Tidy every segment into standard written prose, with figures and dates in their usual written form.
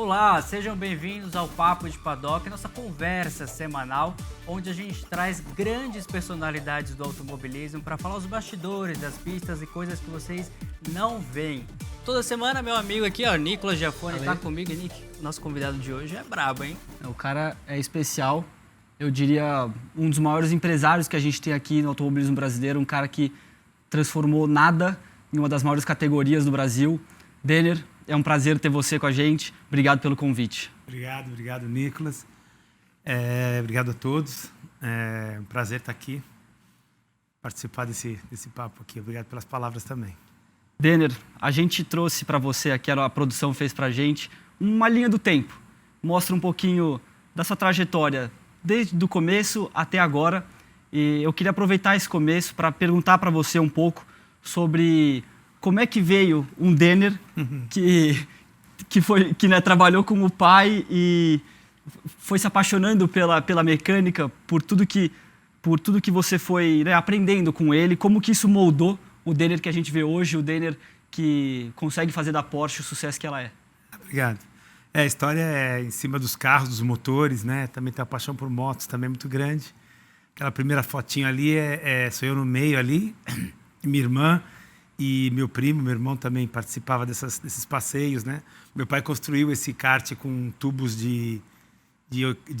Olá, sejam bem-vindos ao Papo de Paddock, nossa conversa semanal, onde a gente traz grandes personalidades do automobilismo para falar os bastidores das pistas e coisas que vocês não veem. Toda semana, meu amigo aqui, ó, Nicolas Giafone, tá comigo. E Nick, nosso convidado de hoje é brabo, hein? O cara é especial, eu diria um dos maiores empresários que a gente tem aqui no automobilismo brasileiro, um cara que transformou nada em uma das maiores categorias do Brasil. Denner, é um prazer ter você com a gente. Obrigado pelo convite. Obrigado, Nicolas. Obrigado a todos. É um prazer estar aqui, participar desse papo aqui. Obrigado pelas palavras também. Denner, a gente trouxe para você aqui, a produção fez para a gente, uma linha do tempo. Mostra um pouquinho da sua trajetória, desde o começo até agora. E eu queria aproveitar esse começo para perguntar para você um pouco sobre como é que veio um Denner que trabalhou com o pai e foi se apaixonando pela mecânica, por tudo que você foi, né, aprendendo com ele, como que isso moldou o Denner que a gente vê hoje, o Denner que consegue fazer da Porsche o sucesso que ela é. Obrigado. A história é em cima dos carros, dos motores, né? Também tem a paixão por motos, também é muito grande. Aquela primeira fotinha ali sou eu no meio ali, minha irmã e meu primo, meu irmão também participava desses passeios, né? Meu pai construiu esse kart com tubos de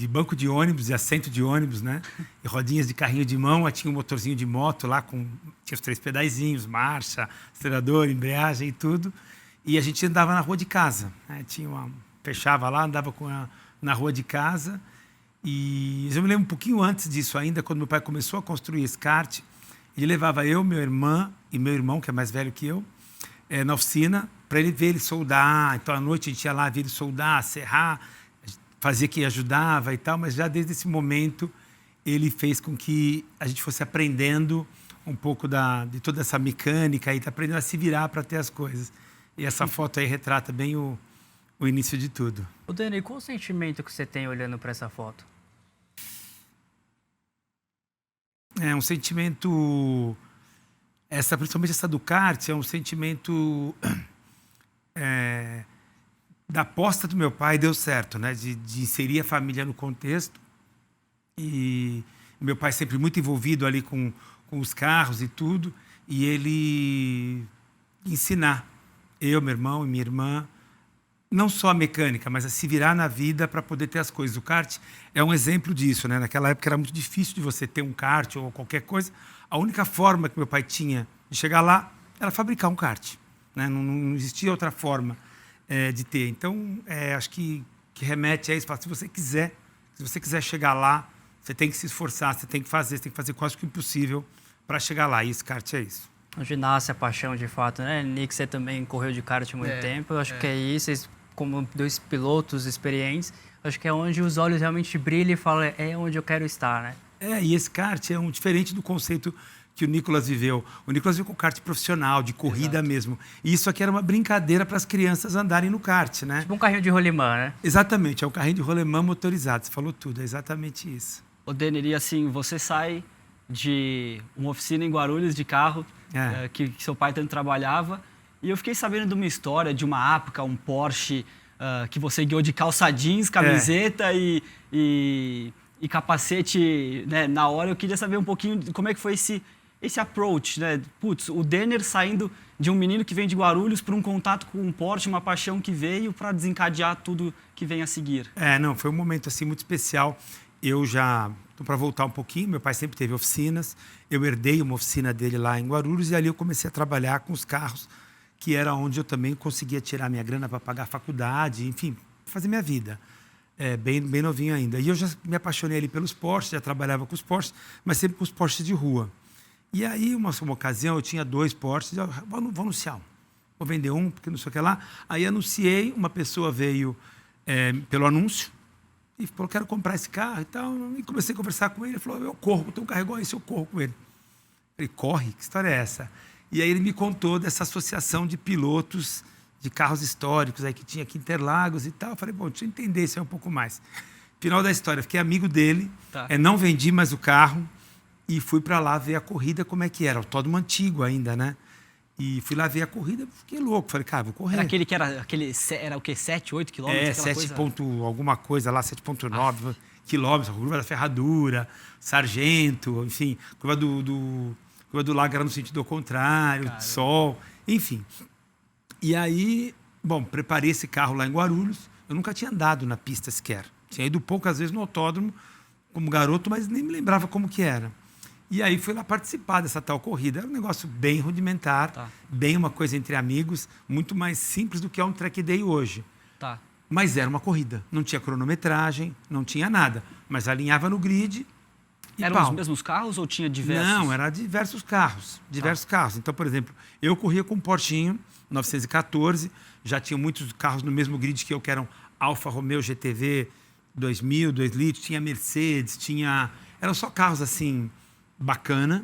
banco de ônibus e assento de ônibus, né? E rodinhas de carrinho de mão, aí tinha um motorzinho de moto lá, tinha os 3 pedaizinhos, marcha, acelerador, embreagem e tudo. E a gente andava na rua de casa, né? Fechava lá, andava na rua de casa. E eu me lembro um pouquinho antes disso ainda, quando meu pai começou a construir esse kart, ele levava eu, minha irmã e meu irmão, que é mais velho que eu, na oficina, para ele ver ele soldar. Então, à noite, a gente ia lá ver ele soldar, serrar, fazia que ajudava e tal, mas já desde esse momento, ele fez com que a gente fosse aprendendo um pouco de toda essa mecânica e aprendendo a se virar para ter as coisas. E essa foto aí retrata bem o início de tudo. Ô, Denner, qual o sentimento que você tem olhando para essa foto? É um sentimento, principalmente essa do kart, é um sentimento da aposta do meu pai, deu certo, né? De inserir a família no contexto. E meu pai sempre muito envolvido ali com os carros e tudo, e ele ensinar eu, meu irmão e minha irmã, não só a mecânica, mas a se virar na vida para poder ter as coisas. O kart é um exemplo disso, né? Naquela época era muito difícil de você ter um kart ou qualquer coisa. A única forma que meu pai tinha de chegar lá era fabricar um kart, né? Não existia outra forma de ter. Então, acho que remete a isso. Se você quiser chegar lá, você tem que se esforçar, você tem que fazer quase que o impossível para chegar lá. E esse kart é isso. Onde nasce a paixão de fato, né? Nick, você também correu de kart há muito tempo. Eu acho que é isso. Vocês, como 2 pilotos experientes, acho que é onde os olhos realmente brilham e falam, é onde eu quero estar, né? E esse kart é diferente do conceito que o Nicolas viveu. O Nicolas veio com kart profissional, de corrida mesmo. E isso aqui era uma brincadeira para as crianças andarem no kart, né? Tipo um carrinho de rolimã, né? Exatamente, é um carrinho de rolimã motorizado. Você falou tudo, é exatamente isso. Ô, Denner, e assim, você sai de uma oficina em Guarulhos de carro, que seu pai tanto trabalhava, e eu fiquei sabendo de uma história, de uma época, um Porsche que você guiou de calça jeans, camiseta e capacete, né? Na hora eu queria saber um pouquinho de como é que foi esse approach, né? Putz, o Denner saindo de um menino que vem de Guarulhos para um contato com um Porsche, uma paixão que veio para desencadear tudo que vem a seguir. Foi um momento assim muito especial. Para voltar um pouquinho, meu pai sempre teve oficinas, eu herdei uma oficina dele lá em Guarulhos e ali eu comecei a trabalhar com os carros, que era onde eu também conseguia tirar minha grana para pagar a faculdade, enfim, fazer minha vida. Bem novinho ainda. E eu já me apaixonei ali pelos Porsches, já trabalhava com os Porsches, mas sempre com os Porsches de rua. E aí, uma ocasião, eu tinha 2 Porsches, eu vou anunciar um. Vou vender um, porque não sei o que lá. Aí anunciei, uma pessoa veio pelo anúncio e falou, quero comprar esse carro e tal. E comecei a conversar com ele, ele falou, eu corro, tem um carro igual esse, eu corro com ele. Ele, corre? Que história é essa? E aí ele me contou dessa associação de pilotos de carros históricos aí que tinha aqui em Interlagos e tal. Eu falei, bom, deixa eu entender isso aí um pouco mais. Final da história, fiquei amigo dele, não vendi mais o carro e fui para lá ver a corrida, como é que era. Autódromo antigo ainda, né? E fui lá ver a corrida, fiquei louco. Falei, cara, vou correr. Era aquele que era o quê? 7, 8 quilômetros? 7 ponto alguma coisa lá, 7,9 quilômetros, a curva da Ferradura, Sargento, enfim, curva do Lago era no sentido ao contrário, Caramba. Sol, enfim. E aí, bom, preparei esse carro lá em Guarulhos. Eu nunca tinha andado na pista sequer. Tinha ido poucas vezes no autódromo como garoto, mas nem me lembrava como que era. E aí fui lá participar dessa tal corrida. Era um negócio bem rudimentar, Tá. bem uma coisa entre amigos, muito mais simples do que é um track day hoje. Tá. Mas era uma corrida. Não tinha cronometragem, não tinha nada. Mas alinhava no grid e Eram pau. os mesmos carros ou tinha diversos? Não, era diversos carros. Diversos carros. Então, por exemplo, eu corria com um Porschinho 914. Já tinha muitos carros no mesmo grid que eu, que eram Alfa Romeo GTV 2000, 2 litros. Tinha Mercedes, tinha... Eram só carros assim, bacana.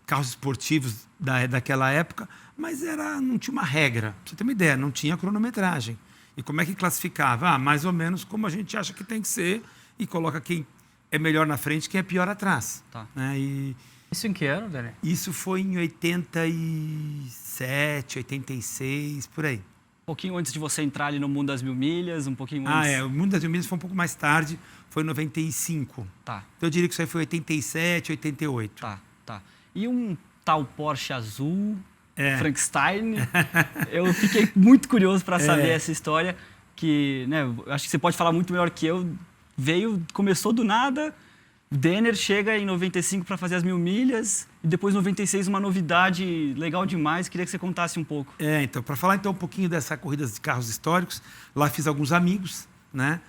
Carros esportivos daquela época. Mas não tinha uma regra. Pra você ter uma ideia, não tinha cronometragem. E como é que classificava? Mais ou menos como a gente acha que tem que ser e coloca quem é melhor na frente, quem é pior atrás. Tá. Né? E Isso em que ano, Dani? isso foi em 87, 86, por aí. Um pouquinho antes de você entrar ali no mundo das 1000 milhas, um pouquinho antes. O Mundo das Mil Milhas foi um pouco mais tarde, foi em 95. Tá, Então eu diria que isso aí foi 87, 88. tá. E um tal Porsche azul, Frankenstein, eu fiquei muito curioso para saber essa história, que, né, acho que você pode falar muito melhor que eu. Começou do nada, Denner chega em 95 para fazer as 1000 milhas, e depois em 96 uma novidade legal demais, queria que você contasse um pouco. Então, para falar então um pouquinho dessa corrida de carros históricos, lá fiz alguns amigos, né?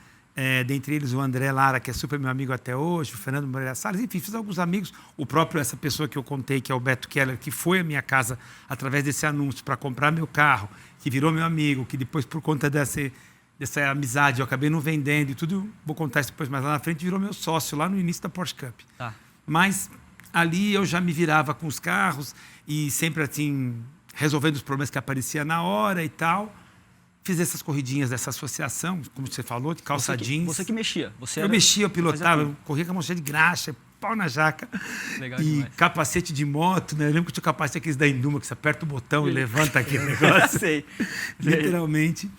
Dentre eles o André Lara, que é super meu amigo até hoje, o Fernando Moreira Salles, enfim, fiz alguns amigos. O próprio, essa pessoa que eu contei, que é o Beto Keller, que foi à minha casa através desse anúncio para comprar meu carro, que virou meu amigo, que depois, por conta dessa amizade, eu acabei não vendendo e tudo, vou contar isso depois mais lá na frente, virou meu sócio lá no início da Porsche Cup. Tá. Mas ali eu já me virava com os carros e sempre assim, resolvendo os problemas que apareciam na hora e tal. Fiz essas corridinhas dessa associação, como você falou, de calça jeans. Você que mexia. Eu mexia, eu pilotava, fazia eu corria com a mão cheia de graxa, pau na jaca. Legal E demais. capacete de moto, né? Eu lembro que tinha capacete aqueles da Induma, que você aperta o botão e levanta aquele negócio. Sei. Literalmente.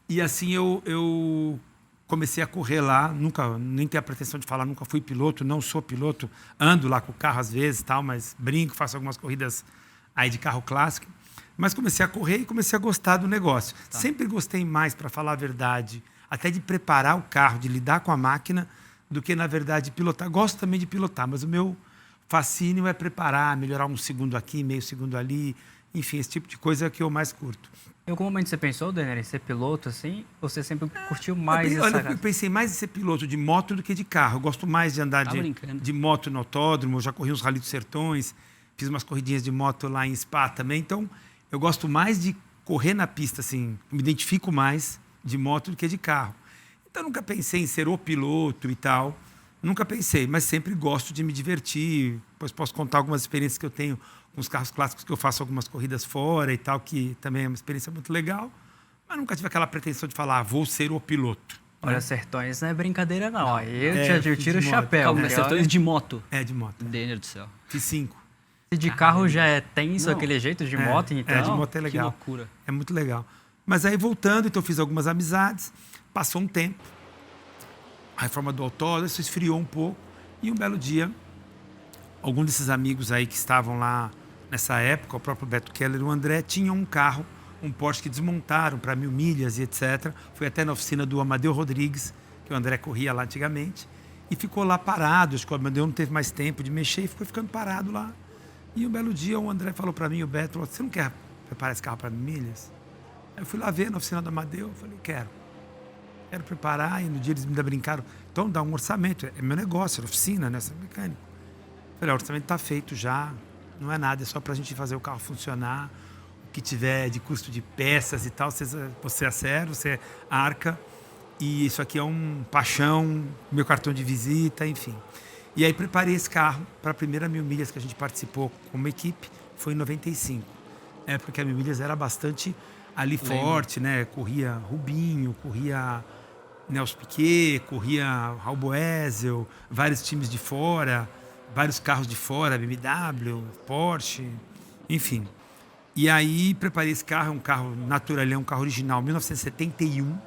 E assim eu comecei a correr lá, nem tenho a pretensão de falar, nunca fui piloto, não sou piloto, ando lá com o carro às vezes, tal, mas brinco, faço algumas corridas aí de carro clássico. Mas comecei a correr e comecei a gostar do negócio. Tá. Sempre gostei mais, para falar a verdade, até de preparar o carro, de lidar com a máquina, do que, na verdade, pilotar. Gosto também de pilotar, mas o meu fascínio é preparar, melhorar um segundo aqui, meio segundo ali. Enfim, esse tipo de coisa é o que eu mais curto. Em algum momento você pensou, Denner, em ser piloto assim? Ou você sempre curtiu mais Eu pensei mais em ser piloto de moto do que de carro. Eu gosto mais de andar de moto no autódromo. Eu já corri uns Rally dos Sertões, fiz umas corridinhas de moto lá em Spa também. Então, eu gosto mais de correr na pista, assim. Me identifico mais de moto do que de carro. Então, nunca pensei em ser o piloto e tal. Nunca pensei, mas sempre gosto de me divertir. Depois posso contar algumas experiências que eu tenho com os carros clássicos, que eu faço algumas corridas fora e tal, que também é uma experiência muito legal. Mas nunca tive aquela pretensão de falar, vou ser o piloto. Olha, Sertões não é brincadeira, não. Aí eu tiro o de moto. chapéu. Calma, Porque, Sertões olha, de moto. De moto. Denner do céu. Fiz 5. se de carro já é tenso Não. aquele jeito de moto, então... de moto é Que legal. loucura. É muito legal. Mas aí, voltando, então eu fiz algumas amizades. Passou um tempo. A reforma do autódromo, isso esfriou um pouco. E um belo dia, algum desses amigos aí que estavam lá nessa época, o próprio Beto Keller e o André, tinham um carro, um Porsche que desmontaram para 1000 milhas e etc. Fui até na oficina do Amadeu Rodrigues, que o André corria lá antigamente, e ficou lá parado. Acho que o Amadeu não teve mais tempo de mexer e ficou ficando parado lá. E um belo dia o André falou para mim, o Beto, falou, você não quer preparar esse carro para 1000 milhas? Aí eu fui lá ver na oficina do Amadeu, eu falei, quero preparar. E no dia eles me brincaram, então dá um orçamento, é meu negócio, é oficina, né, você é mecânico. Eu falei, o orçamento está feito já, não é nada, é só para a gente fazer o carro funcionar, o que tiver de custo de peças e tal, você acerta, você arca, e isso aqui é um paixão, meu cartão de visita, enfim. E aí preparei esse carro para a primeira 1000 milhas que a gente participou como equipe, foi em 95. Porque a 1000 milhas era bastante ali forte, né? Corria Rubinho, corria Nelson Piquet, corria Raul Boesel, vários times de fora, vários carros de fora, BMW, Porsche, Enfim. E aí preparei esse carro, é um carro naturalhão, um carro original, 1971.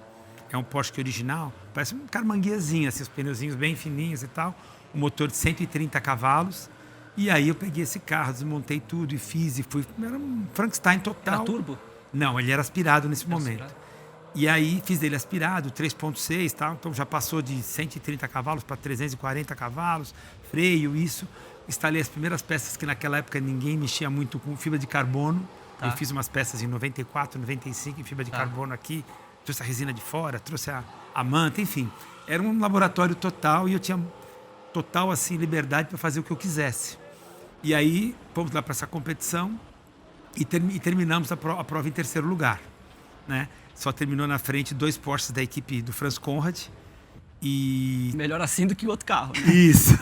É um Porsche original, parece um carmanguezinho, assim, os pneuzinhos bem fininhos e tal. Um motor de 130 cavalos. E aí eu peguei esse carro, desmontei tudo e fiz e fui. Era um Frankenstein total. Era turbo? Não, ele era aspirado nesse Era momento. aspirado? E aí fiz ele aspirado, 3.6 e tal. Então já passou de 130 cavalos para 340 cavalos, freio, isso. Instalei as primeiras peças que naquela época ninguém mexia muito com fibra de carbono. Tá. Eu fiz umas peças em 94, 95 em fibra de carbono aqui. Trouxe a resina de fora, trouxe a manta, enfim. Era um laboratório total e eu tinha total assim liberdade para fazer o que eu quisesse. E aí fomos lá para essa competição e terminamos a prova em terceiro lugar, né? Só terminou na frente 2 Porsches da equipe do Franz Conrad e Melhor assim do que o outro carro. isso.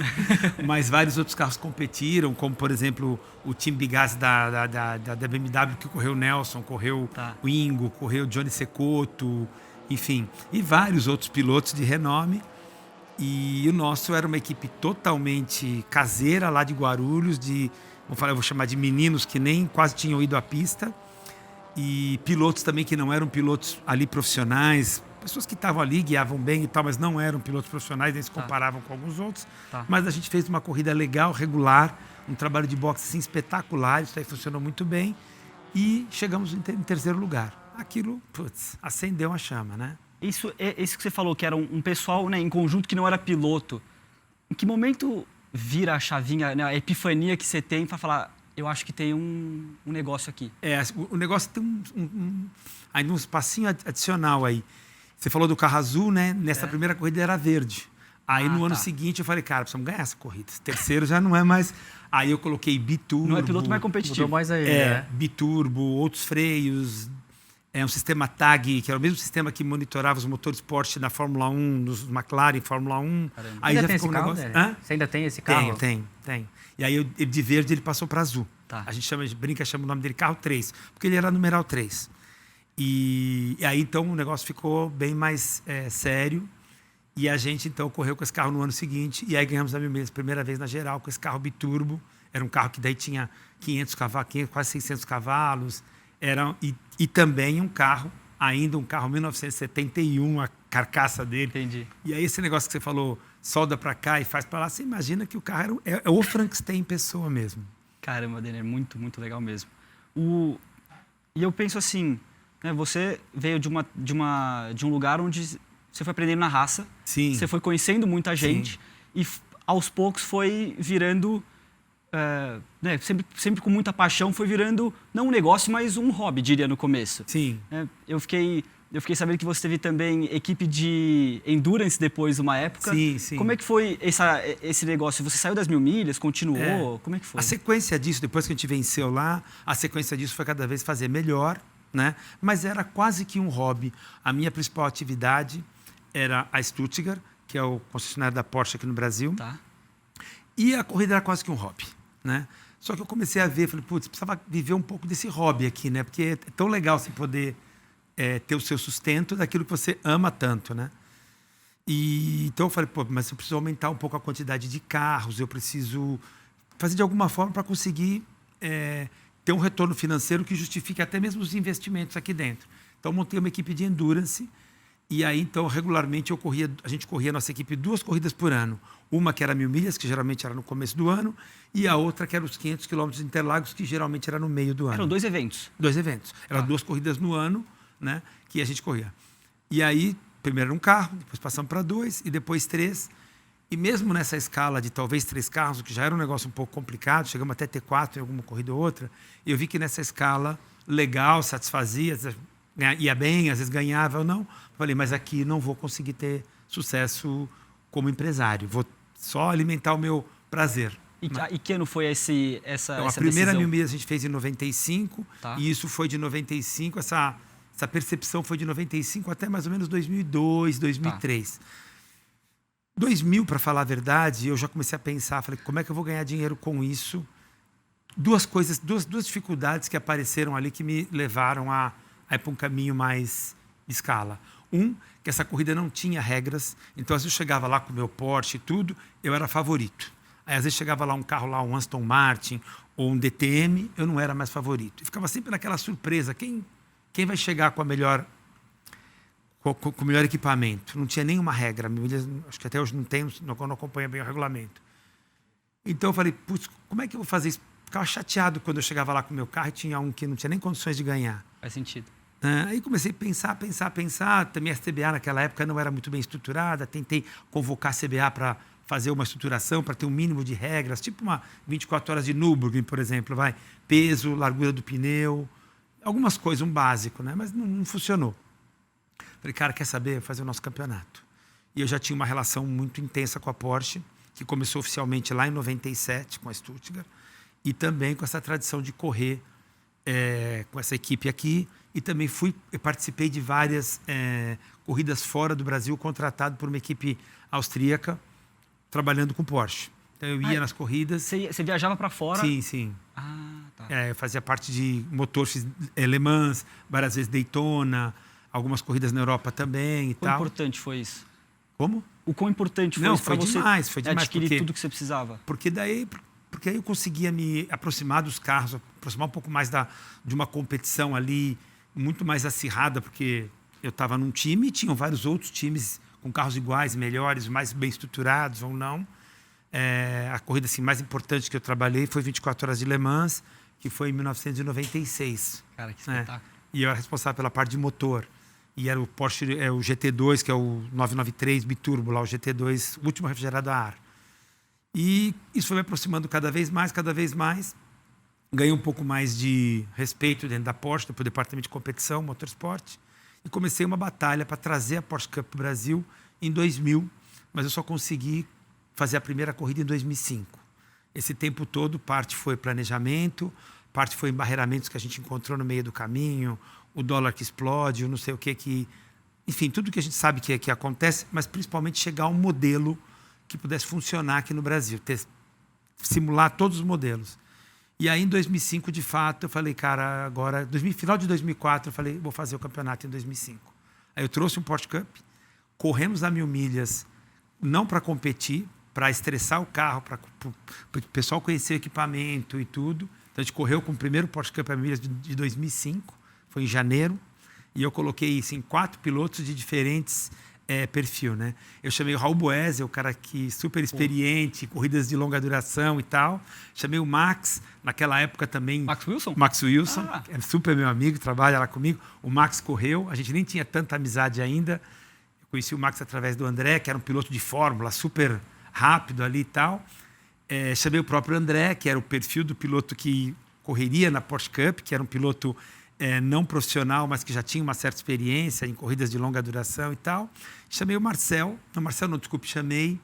Mas vários outros carros competiram, como por exemplo o time Bigassi da BMW, que correu o Nelson, correu o Ingo, correu o Johnny Cecotto, enfim, e vários outros pilotos de renome. E o nosso era uma equipe totalmente caseira lá de Guarulhos, eu vou chamar de meninos que nem quase tinham ido à pista, e pilotos também que não eram pilotos ali profissionais, pessoas que estavam ali, guiavam bem e tal, mas não eram pilotos profissionais, nem se comparavam com alguns outros. Mas a gente fez uma corrida legal, regular, um trabalho de boxe assim, espetacular, isso aí funcionou muito bem. E chegamos em terceiro lugar. Aquilo, acendeu a chama, né? Isso que você falou, que era um pessoal, né, em conjunto que não era piloto. Em que momento vira a chavinha, né, a epifania que você tem para falar, eu acho que tem um negócio aqui? O negócio tem ainda um espacinho adicional aí. Você falou do carro azul, né? Nessa primeira corrida era verde. Aí no ano seguinte eu falei, cara, precisamos ganhar essa corrida. Esse terceiro já não é mais. Aí eu coloquei biturbo. Não é piloto mais competitivo. Mais aí, né? Biturbo, outros freios. Um sistema TAG, que era o mesmo sistema que monitorava os motores Porsche na Fórmula 1, nos McLaren, Fórmula 1. Caramba. Aí ainda já tem ficou esse carro, negócio. né? Você ainda tem esse carro? Tem. E aí de verde ele passou para azul. A gente chama o nome dele carro 3, porque ele era numeral 3. E aí então o negócio ficou bem mais sério. E a gente então correu com esse carro no ano seguinte. E aí ganhamos a primeira vez na geral com esse carro biturbo. Era um carro que daí tinha 500 cavalos, quase 600 cavalos. E também um carro 1971, a carcaça dele. Entendi. E aí esse negócio que você falou, solda para cá e faz para lá, você imagina que o carro é o Frankenstein em pessoa mesmo. Caramba, Denner, muito, muito legal mesmo. E eu penso assim, né, você veio de um lugar onde você foi aprendendo na raça, Sim. Você foi conhecendo muita gente. Sim. E aos poucos foi virando... né, sempre com muita paixão, foi virando não um negócio, mas um hobby, diria, no começo. Sim. Eu fiquei sabendo que você teve também equipe de endurance depois, uma época. Sim. Como é que foi esse negócio? Você saiu das 1000 milhas, continuou? Como é que foi? A sequência disso, depois que a gente venceu lá, a sequência disso foi cada vez fazer melhor, né? Mas era quase que um hobby. A minha principal atividade era a Stuttgart, que é o concessionário da Porsche aqui no Brasil. E a corrida era quase que um hobby, né? Só que eu comecei a ver, falei, precisava viver um pouco desse hobby aqui, né? Porque é tão legal você poder ter o seu sustento daquilo que você ama tanto, né? E então eu falei, mas eu preciso aumentar um pouco a quantidade de carros, eu preciso fazer de alguma forma para conseguir ter um retorno financeiro que justifique até mesmo os investimentos aqui dentro. Então montei uma equipe de endurance. E aí, então, regularmente a gente corria a nossa equipe 2 corridas por ano. Uma que era 1000 milhas, que geralmente era no começo do ano, e a outra que era os 500 quilômetros de Interlagos, que geralmente era no meio do ano. Eram 2 eventos? 2 eventos. Eram 2 corridas no ano, né, que a gente corria. E aí, primeiro era um carro, depois passamos para 2 e depois 3. E mesmo nessa escala de talvez 3 carros, que já era um negócio um pouco complicado, chegamos até ter 4 em alguma corrida ou outra, eu vi que nessa escala legal, satisfazia, ia bem, às vezes ganhava ou não. Falei, mas aqui não vou conseguir ter sucesso como empresário. Vou só alimentar o meu prazer. E que ano foi essa então, a primeira 1000 milhas a gente fez em 95. E isso foi de 95. Essa percepção foi de 95 até mais ou menos 2002, 2003. 2000, para falar a verdade, eu já comecei a pensar. Falei, como é que eu vou ganhar dinheiro com isso? Duas dificuldades que apareceram ali que me levaram a ir para um caminho mais de escala. Que essa corrida não tinha regras, então às vezes eu chegava lá com o meu Porsche e tudo, eu era favorito. Aí, às vezes, chegava lá um carro, lá, um Aston Martin ou um DTM, eu não era mais favorito. E ficava sempre naquela surpresa. Quem vai chegar com a melhor... Com o melhor equipamento? Não tinha nenhuma regra. Acho que até hoje não acompanha bem o regulamento. Então, eu falei, putz, como é que eu vou fazer isso? Ficava chateado quando eu chegava lá com o meu carro e tinha um que não tinha nem condições de ganhar. Faz sentido. Aí comecei a pensar. Também a CBA naquela época não era muito bem estruturada. Tentei convocar a CBA para fazer uma estruturação, para ter um mínimo de regras, tipo uma 24 horas de Nürburgring, por exemplo. Peso, largura do pneu, algumas coisas, um básico, né? Mas não funcionou. Falei, cara, quer saber? Vou fazer o nosso campeonato. E eu já tinha uma relação muito intensa com a Porsche, que começou oficialmente lá em 97, com a Stuttgart, e também com essa tradição de correr com essa equipe aqui. E também participei de várias corridas fora do Brasil, contratado por uma equipe austríaca, trabalhando com Porsche. Então eu ia nas corridas. Você viajava para fora? Sim, sim. Tá. Eu fazia parte de motor, fiz Le Mans, várias vezes Daytona, algumas corridas na Europa também e tal. Quão importante foi isso? Como? O quão importante foi isso para você foi demais, adquirir tudo que você precisava? Porque aí eu conseguia me aproximar dos carros, aproximar um pouco mais de uma competição ali muito mais acirrada, porque eu estava num time e tinham vários outros times com carros iguais, melhores, mais bem estruturados ou não. A corrida assim, mais importante que eu trabalhei foi 24 Horas de Le Mans, que foi em 1996. Cara, que espetáculo. E eu era responsável pela parte de motor. E era o Porsche, o GT2, que é o 993 biturbo, lá o GT2, último refrigerado a ar. E isso foi me aproximando cada vez mais. Ganhei um pouco mais de respeito dentro da Porsche, do departamento de competição, motorsport. E comecei uma batalha para trazer a Porsche Cup para o Brasil em 2000, mas eu só consegui fazer a primeira corrida em 2005. Esse tempo todo, parte foi planejamento, parte foi embarreiramentos que a gente encontrou no meio do caminho, o dólar que explode, o não sei o que... Enfim, tudo que a gente sabe que acontece, mas principalmente chegar a um modelo que pudesse funcionar aqui no Brasil, simular todos os modelos. E aí, em 2005, de fato, eu falei, cara, agora... Final de 2004, eu falei, vou fazer o campeonato em 2005. Aí eu trouxe um Porsche Cup, corremos a 1000 milhas, não para competir, para estressar o carro, para o pessoal conhecer o equipamento e tudo. Então, a gente correu com o primeiro Porsche Cup a 1000 milhas de 2005, foi em janeiro, e eu coloquei assim, 4 pilotos de diferentes perfil, né? Eu chamei o Raul Boesel, o cara que super experiente, corridas de longa duração e tal. Chamei o Max, naquela época também... Max Wilson? Max Wilson, que é super meu amigo, trabalha lá comigo. O Max correu, a gente nem tinha tanta amizade ainda. Eu conheci o Max através do André, que era um piloto de fórmula, super rápido ali e tal. Chamei o próprio André, que era o perfil do piloto que correria na Porsche Cup, que era um piloto não profissional, mas que já tinha uma certa experiência em corridas de longa duração e tal. Chamei o Marcel, chamei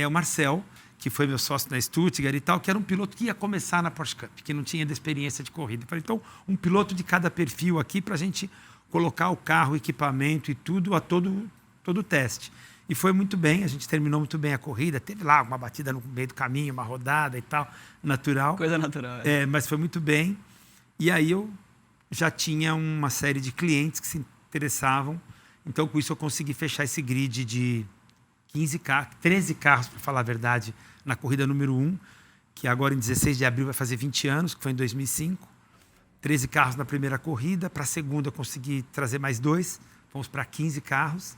o Marcel, que foi meu sócio na Stuttgart e tal, que era um piloto que ia começar na Porsche Cup, que não tinha experiência de corrida. Eu falei, então, um piloto de cada perfil aqui para a gente colocar o carro, o equipamento e tudo a todo o teste. E foi muito bem, a gente terminou muito bem a corrida. Teve lá uma batida no meio do caminho, uma rodada e tal, natural. Coisa natural. Mas foi muito bem. E aí eu já tinha uma série de clientes que se interessavam. Então, com isso, eu consegui fechar esse grid de 13 carros, para falar a verdade, na corrida número 1, que agora em 16 de abril vai fazer 20 anos, que foi em 2005. 13 carros na primeira corrida. Para a segunda, eu consegui trazer mais 2. Fomos para 15 carros.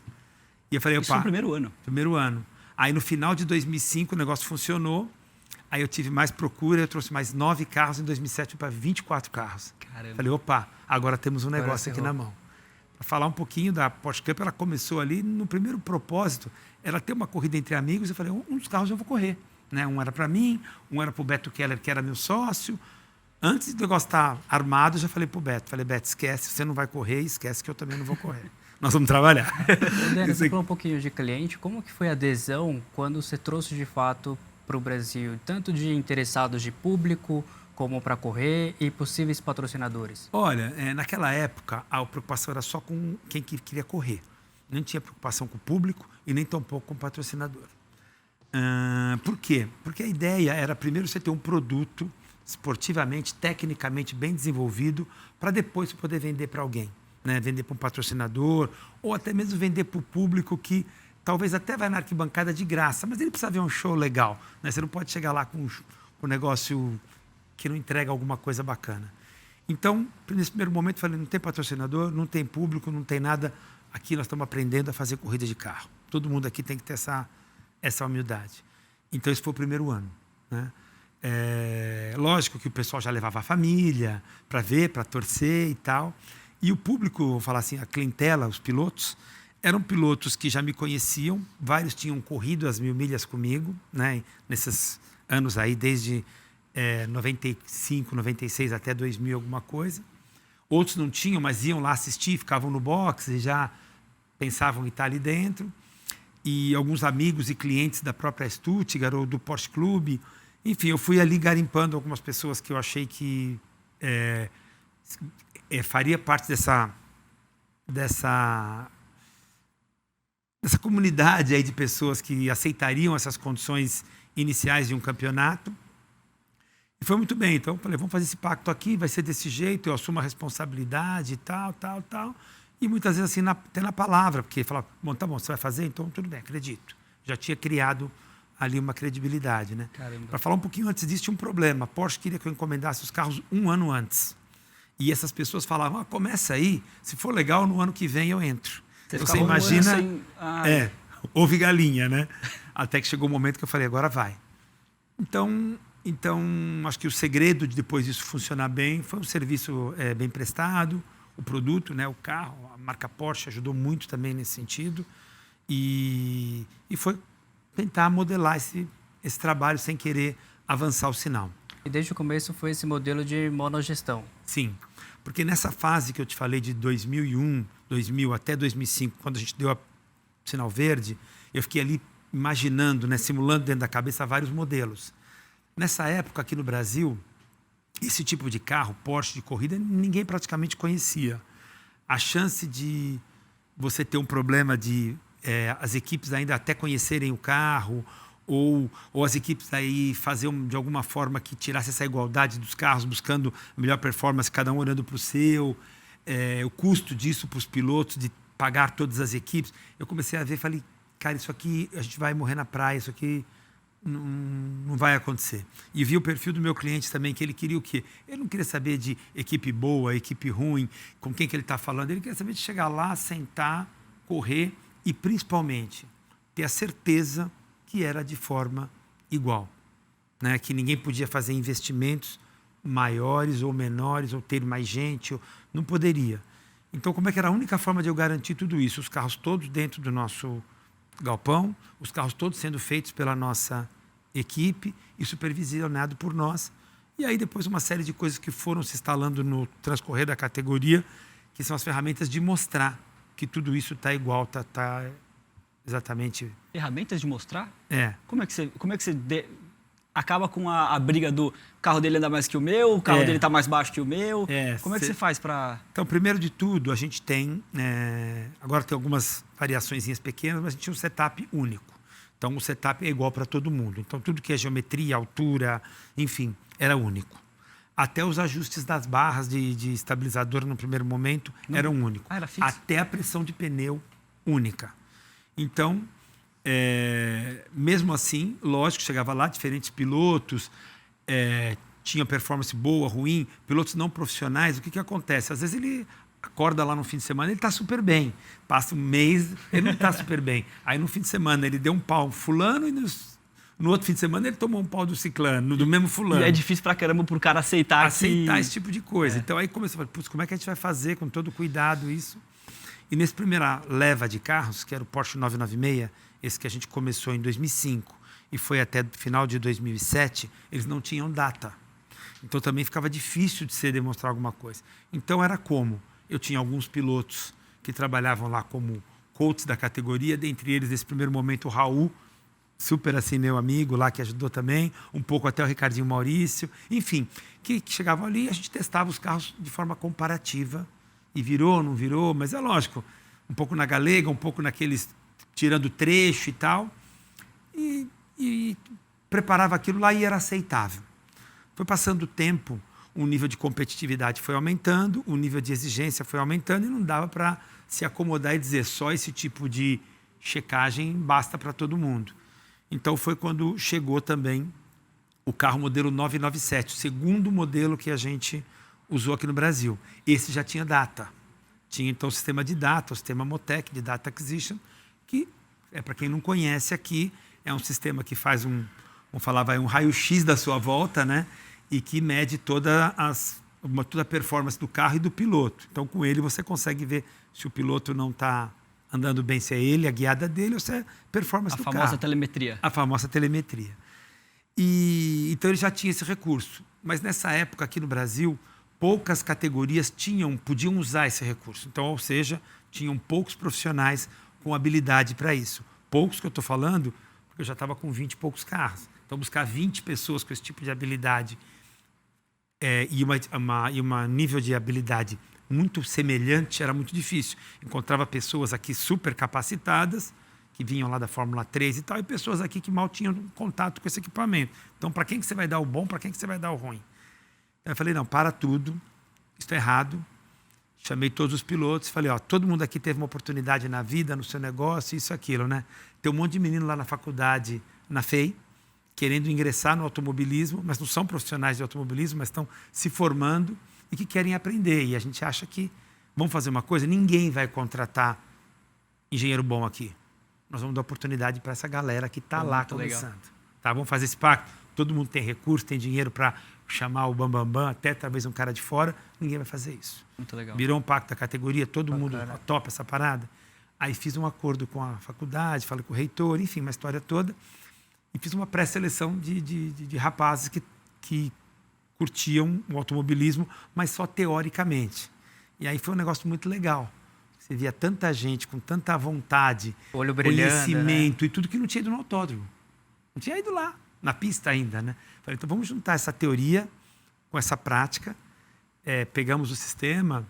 E eu falei, opa... Isso no primeiro ano? Primeiro ano. Aí, no final de 2005, o negócio funcionou. Aí eu tive mais procura, eu trouxe mais 9 carros. Em 2007, para 24 carros. Caramba. Falei, opa, agora temos um negócio aqui na mão. Para falar um pouquinho da Porsche Cup, ela começou ali no primeiro propósito, ela ter uma corrida entre amigos. Eu falei, um dos carros eu vou correr. Né? Um era para mim, um era para o Beto Keller, que era meu sócio. Antes do negócio estar armado, eu já falei para o Beto. Falei, Beto, esquece, você não vai correr, esquece que eu também não vou correr. Nós vamos trabalhar. Dani, você falou um pouquinho de cliente. Como que foi a adesão quando você trouxe de fato para o Brasil, tanto de interessados de público, como para correr e possíveis patrocinadores? Olha, naquela época, a preocupação era só com quem queria correr. Não tinha preocupação com o público e nem tampouco com o patrocinador. Por quê? Porque a ideia era, primeiro, você ter um produto esportivamente, tecnicamente bem desenvolvido, para depois você poder vender para alguém. Né? Vender para um patrocinador ou até mesmo vender para o público que talvez até vai na arquibancada de graça, mas ele precisa ver um show legal, né? Você não pode chegar lá com um negócio que não entrega alguma coisa bacana. Então, nesse primeiro momento, eu falei, não tem patrocinador, não tem público, não tem nada. Aqui nós estamos aprendendo a fazer corrida de carro. Todo mundo aqui tem que ter essa humildade. Então, esse foi o primeiro ano, né? Lógico que o pessoal já levava a família para ver, para torcer e tal. E o público, vou falar assim, a clientela, os pilotos, eram pilotos que já me conheciam. Vários tinham corrido as 1000 milhas comigo, né? Nesses anos aí, desde 95, 96 até 2000, alguma coisa. Outros não tinham, mas iam lá assistir, ficavam no box e já pensavam em estar ali dentro. E alguns amigos e clientes da própria Stuttgart ou do Porsche Clube. Enfim, eu fui ali garimpando algumas pessoas que eu achei que faria parte dessa comunidade aí de pessoas que aceitariam essas condições iniciais de um campeonato. E foi muito bem. Então, eu falei, vamos fazer esse pacto aqui, vai ser desse jeito, eu assumo a responsabilidade e tal. E muitas vezes assim, até na palavra, porque falava, bom, tá bom, você vai fazer? Então, tudo bem, acredito. Já tinha criado ali uma credibilidade, né? Para falar um pouquinho antes disso, tinha um problema. A Porsche queria que eu encomendasse os carros 1 ano antes. E essas pessoas falavam, começa aí, se for legal, no ano que vem eu entro. Você imagina, houve galinha, né? Até que chegou o momento que eu falei, agora vai. Então, acho que o segredo de depois disso funcionar bem foi um serviço bem prestado, o produto, né, o carro, a marca Porsche ajudou muito também nesse sentido. E foi tentar modelar esse trabalho sem querer avançar o sinal. E desde o começo foi esse modelo de monogestão. Sim, porque nessa fase que eu te falei de 2001, 2000 até 2005, quando a gente deu o sinal verde, eu fiquei ali imaginando, né, simulando dentro da cabeça vários modelos. Nessa época, aqui no Brasil, esse tipo de carro, Porsche de corrida, ninguém praticamente conhecia. A chance de você ter um problema de as equipes ainda até conhecerem o carro, ou as equipes aí fazer de alguma forma que tirasse essa igualdade dos carros, buscando a melhor performance, cada um olhando para o seu, o custo disso para os pilotos, de pagar todas as equipes. Eu comecei a ver, falei, cara, isso aqui a gente vai morrer na praia, isso aqui não vai acontecer. E vi o perfil do meu cliente também, que ele queria o quê? Ele não queria saber de equipe boa, equipe ruim, com quem que ele está falando. Ele queria saber de chegar lá, sentar, correr e, principalmente, ter a certeza que era de forma igual, né? Que ninguém podia fazer investimentos maiores ou menores, ou ter mais gente, não poderia. Então, como é que era a única forma de eu garantir tudo isso? Os carros todos dentro do nosso galpão, os carros todos sendo feitos pela nossa equipe e supervisionado por nós. E aí depois uma série de coisas que foram se instalando no transcorrer da categoria, que são as ferramentas de mostrar que tudo isso está igual, está exatamente... Ferramentas de mostrar? É. Como é que você acaba com a briga do carro dele anda mais que o meu, o carro dele está mais baixo que o meu? Como é que você faz para... Então, primeiro de tudo, a gente tem... agora tem algumas variaçõezinhas pequenas, mas a gente tinha um setup único. Então, o setup é igual para todo mundo. Então, tudo que é geometria, altura, enfim, era único. Até os ajustes das barras de estabilizador no primeiro momento eram únicos. Era fixo? Até a pressão de pneu única. Então, mesmo assim, lógico, chegava lá, diferentes pilotos, tinha performance boa, ruim, pilotos não profissionais, o que acontece? Às vezes ele acorda lá no fim de semana, ele está super bem. Passa um mês, ele não está super bem. Aí no fim de semana ele deu um pau no fulano e no outro fim de semana ele tomou um pau do ciclano, do mesmo fulano. E é difícil pra caramba pro cara aceitar esse tipo de coisa. Então aí começou a falar, putz, como é que a gente vai fazer com todo cuidado isso? E nesse primeira leva de carros, que era o Porsche 996, esse que a gente começou em 2005 e foi até o final de 2007, eles não tinham data. Então também ficava difícil de se demonstrar alguma coisa. Então era como? Eu tinha alguns pilotos que trabalhavam lá como coaches da categoria, dentre eles, nesse primeiro momento, o Raul, super assim, meu amigo lá, que ajudou também, um pouco até o Ricardinho Maurício, enfim, que chegavam ali e a gente testava os carros de forma comparativa, e virou, não virou, mas é lógico, um pouco na galega, um pouco naqueles, tirando trecho e tal, e preparava aquilo lá e era aceitável. Foi passando o tempo, o nível de competitividade foi aumentando, o nível de exigência foi aumentando e não dava para se acomodar e dizer só esse tipo de checagem basta para todo mundo. Então foi quando chegou também o carro modelo 997, o segundo modelo que a gente usou aqui no Brasil. Esse já tinha data. Tinha então o sistema de data, o sistema Motec de Data Acquisition, que para quem não conhece aqui, é um sistema que faz vamos falar, um raio-x da sua volta, né? E que mede toda a performance do carro e do piloto. Então, com ele, você consegue ver se o piloto não está andando bem, se é ele, a guiada dele, ou se é a performance do carro. A famosa telemetria. A famosa telemetria. Então, ele já tinha esse recurso. Mas, nessa época, aqui no Brasil, poucas categorias podiam usar esse recurso. Então, ou seja, tinham poucos profissionais com habilidade para isso. Poucos que eu estou falando, porque eu já estava com 20 e poucos carros. Então, buscar 20 pessoas com esse tipo de habilidade e uma nível de habilidade muito semelhante era muito difícil. Encontrava pessoas aqui super capacitadas, que vinham lá da Fórmula 3 e tal, e pessoas aqui que mal tinham contato com esse equipamento. Então, para quem que você vai dar o bom, para quem que você vai dar o ruim? Então, eu falei, não, para tudo, isso é errado. Chamei todos os pilotos e falei, todo mundo aqui teve uma oportunidade na vida, no seu negócio, isso, aquilo, né? Tem um monte de menino lá na faculdade, na FEI, querendo ingressar no automobilismo, mas não são profissionais de automobilismo, mas estão se formando e que querem aprender. E a gente acha que, vamos fazer uma coisa, ninguém vai contratar engenheiro bom aqui. Nós vamos dar oportunidade para essa galera que está lá começando. Tá, vamos fazer esse pacto. Todo mundo tem recurso, tem dinheiro para chamar o bambambam, até talvez um cara de fora. Ninguém vai fazer isso. Muito legal. Virou um pacto da categoria, todo mundo topa essa parada. Aí fiz um acordo com a faculdade, falei com o reitor, enfim, uma história toda. E fiz uma pré-seleção de rapazes que curtiam o automobilismo, mas só teoricamente. E aí foi um negócio muito legal. Você via tanta gente com tanta vontade, olho brilhando, conhecimento, né? E tudo que não tinha ido no autódromo. Não tinha ido lá, na pista ainda, né? Falei, então vamos juntar essa teoria com essa prática. Pegamos o sistema,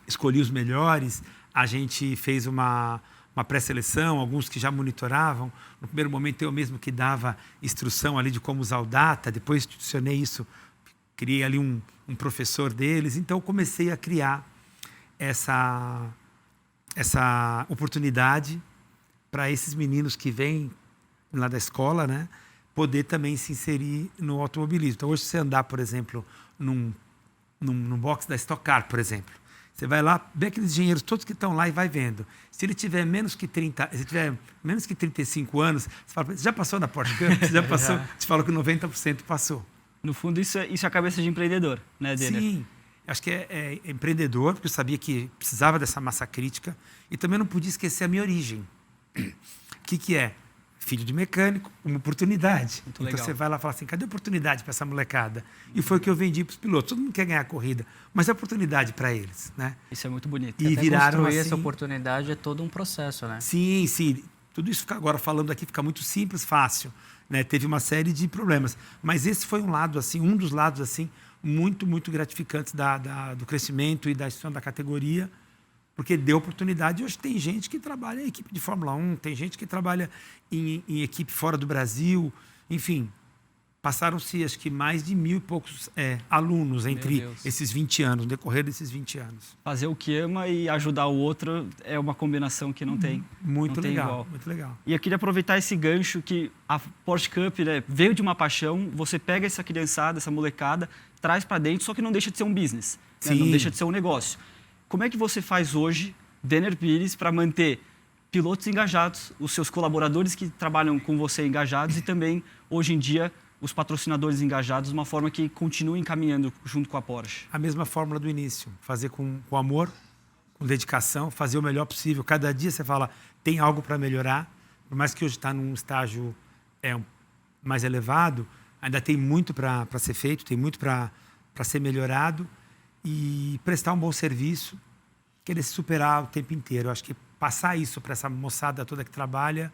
escolhi os melhores, a gente fez uma pré-seleção, alguns que já monitoravam. No primeiro momento, eu mesmo que dava instrução ali de como usar o data, depois institucionei isso, criei ali um professor deles. Então, eu comecei a criar essa oportunidade para esses meninos que vêm lá da escola, né, poder também se inserir no automobilismo. Então, hoje, se você andar, por exemplo, num box da Stock Car, por exemplo, você vai lá, vê aqueles engenheiros todos que estão lá e vai vendo. Se ele tiver menos que 35 anos, você fala, já passou na Porsche Cup? Você já passou? Você fala que 90% passou. No fundo, isso é a cabeça de empreendedor, né, Denner? Sim, acho que é empreendedor, porque eu sabia que precisava dessa massa crítica e também não podia esquecer a minha origem. O que é? Filho de mecânico, uma oportunidade. Muito então legal. você vai lá e fala assim, cadê a oportunidade para essa molecada? E foi o que eu vendi para os pilotos. Todo mundo quer ganhar a corrida, mas é oportunidade para eles, né? Isso é muito bonito. E até viraram construir assim, essa oportunidade é todo um processo, né? Sim, sim. Tudo isso agora falando aqui fica muito simples, fácil, né? Teve uma série de problemas, mas esse foi um lado assim, um dos lados assim muito, muito gratificantes do crescimento e da gestão da categoria, porque deu oportunidade. Hoje tem gente que trabalha em equipe de Fórmula 1, tem gente que trabalha em equipe fora do Brasil, enfim. Passaram-se, acho que, mais de 1.000 e poucos alunos entre esses 20 anos, no decorrer desses 20 anos. Fazer o que ama e ajudar o outro é uma combinação que não tem Muito não tem legal, igual. muito legal. E eu queria aproveitar esse gancho que a Porsche Cup, né, veio de uma paixão, você pega essa criançada, essa molecada, traz para dentro, só que não deixa de ser um business, né? Não deixa de ser um negócio. Como é que você faz hoje, Denner Pires, para manter pilotos engajados, os seus colaboradores que trabalham com você engajados e também, hoje em dia, os patrocinadores engajados de uma forma que continuem caminhando junto com a Porsche? A mesma fórmula do início, fazer com amor, com dedicação, fazer o melhor possível. Cada dia você fala, tem algo para melhorar, por mais que hoje está num estágio mais elevado, ainda tem muito para ser feito, tem muito para ser melhorado e prestar um bom serviço, querer se superar o tempo inteiro. Eu acho que passar isso para essa moçada toda que trabalha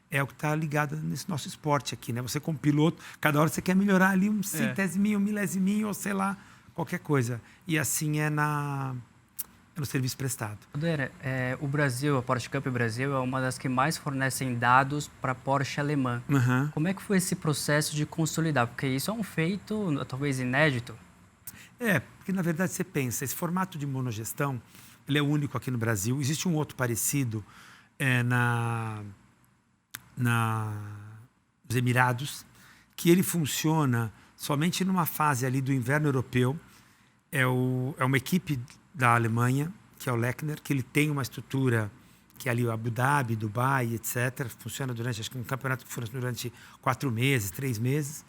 é o que está ligado nesse nosso esporte aqui, né? Você como piloto, cada hora você quer melhorar ali um centésiminho, um milésiminho, ou sei lá, qualquer coisa. E assim é no serviço prestado. Denner, o Brasil, a Porsche Cup Brasil, é uma das que mais fornecem dados para a Porsche alemã. Uhum. Como é que foi esse processo de consolidar? Porque isso é um feito talvez inédito. Porque na verdade você pensa, esse formato de monogestão, ele é único aqui no Brasil. Existe um outro parecido nos Emirados, que ele funciona somente numa fase ali do inverno europeu. É uma equipe da Alemanha, que é o Lechner, que ele tem uma estrutura que é ali o Abu Dhabi, Dubai, etc. Funciona durante, acho que um campeonato que funciona durante 4 meses, 3 meses.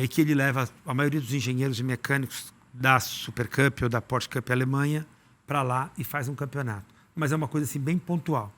E que ele leva a maioria dos engenheiros e mecânicos da Super Cup ou da Porsche Cup Alemanha para lá e faz um campeonato. Mas é uma coisa assim bem pontual.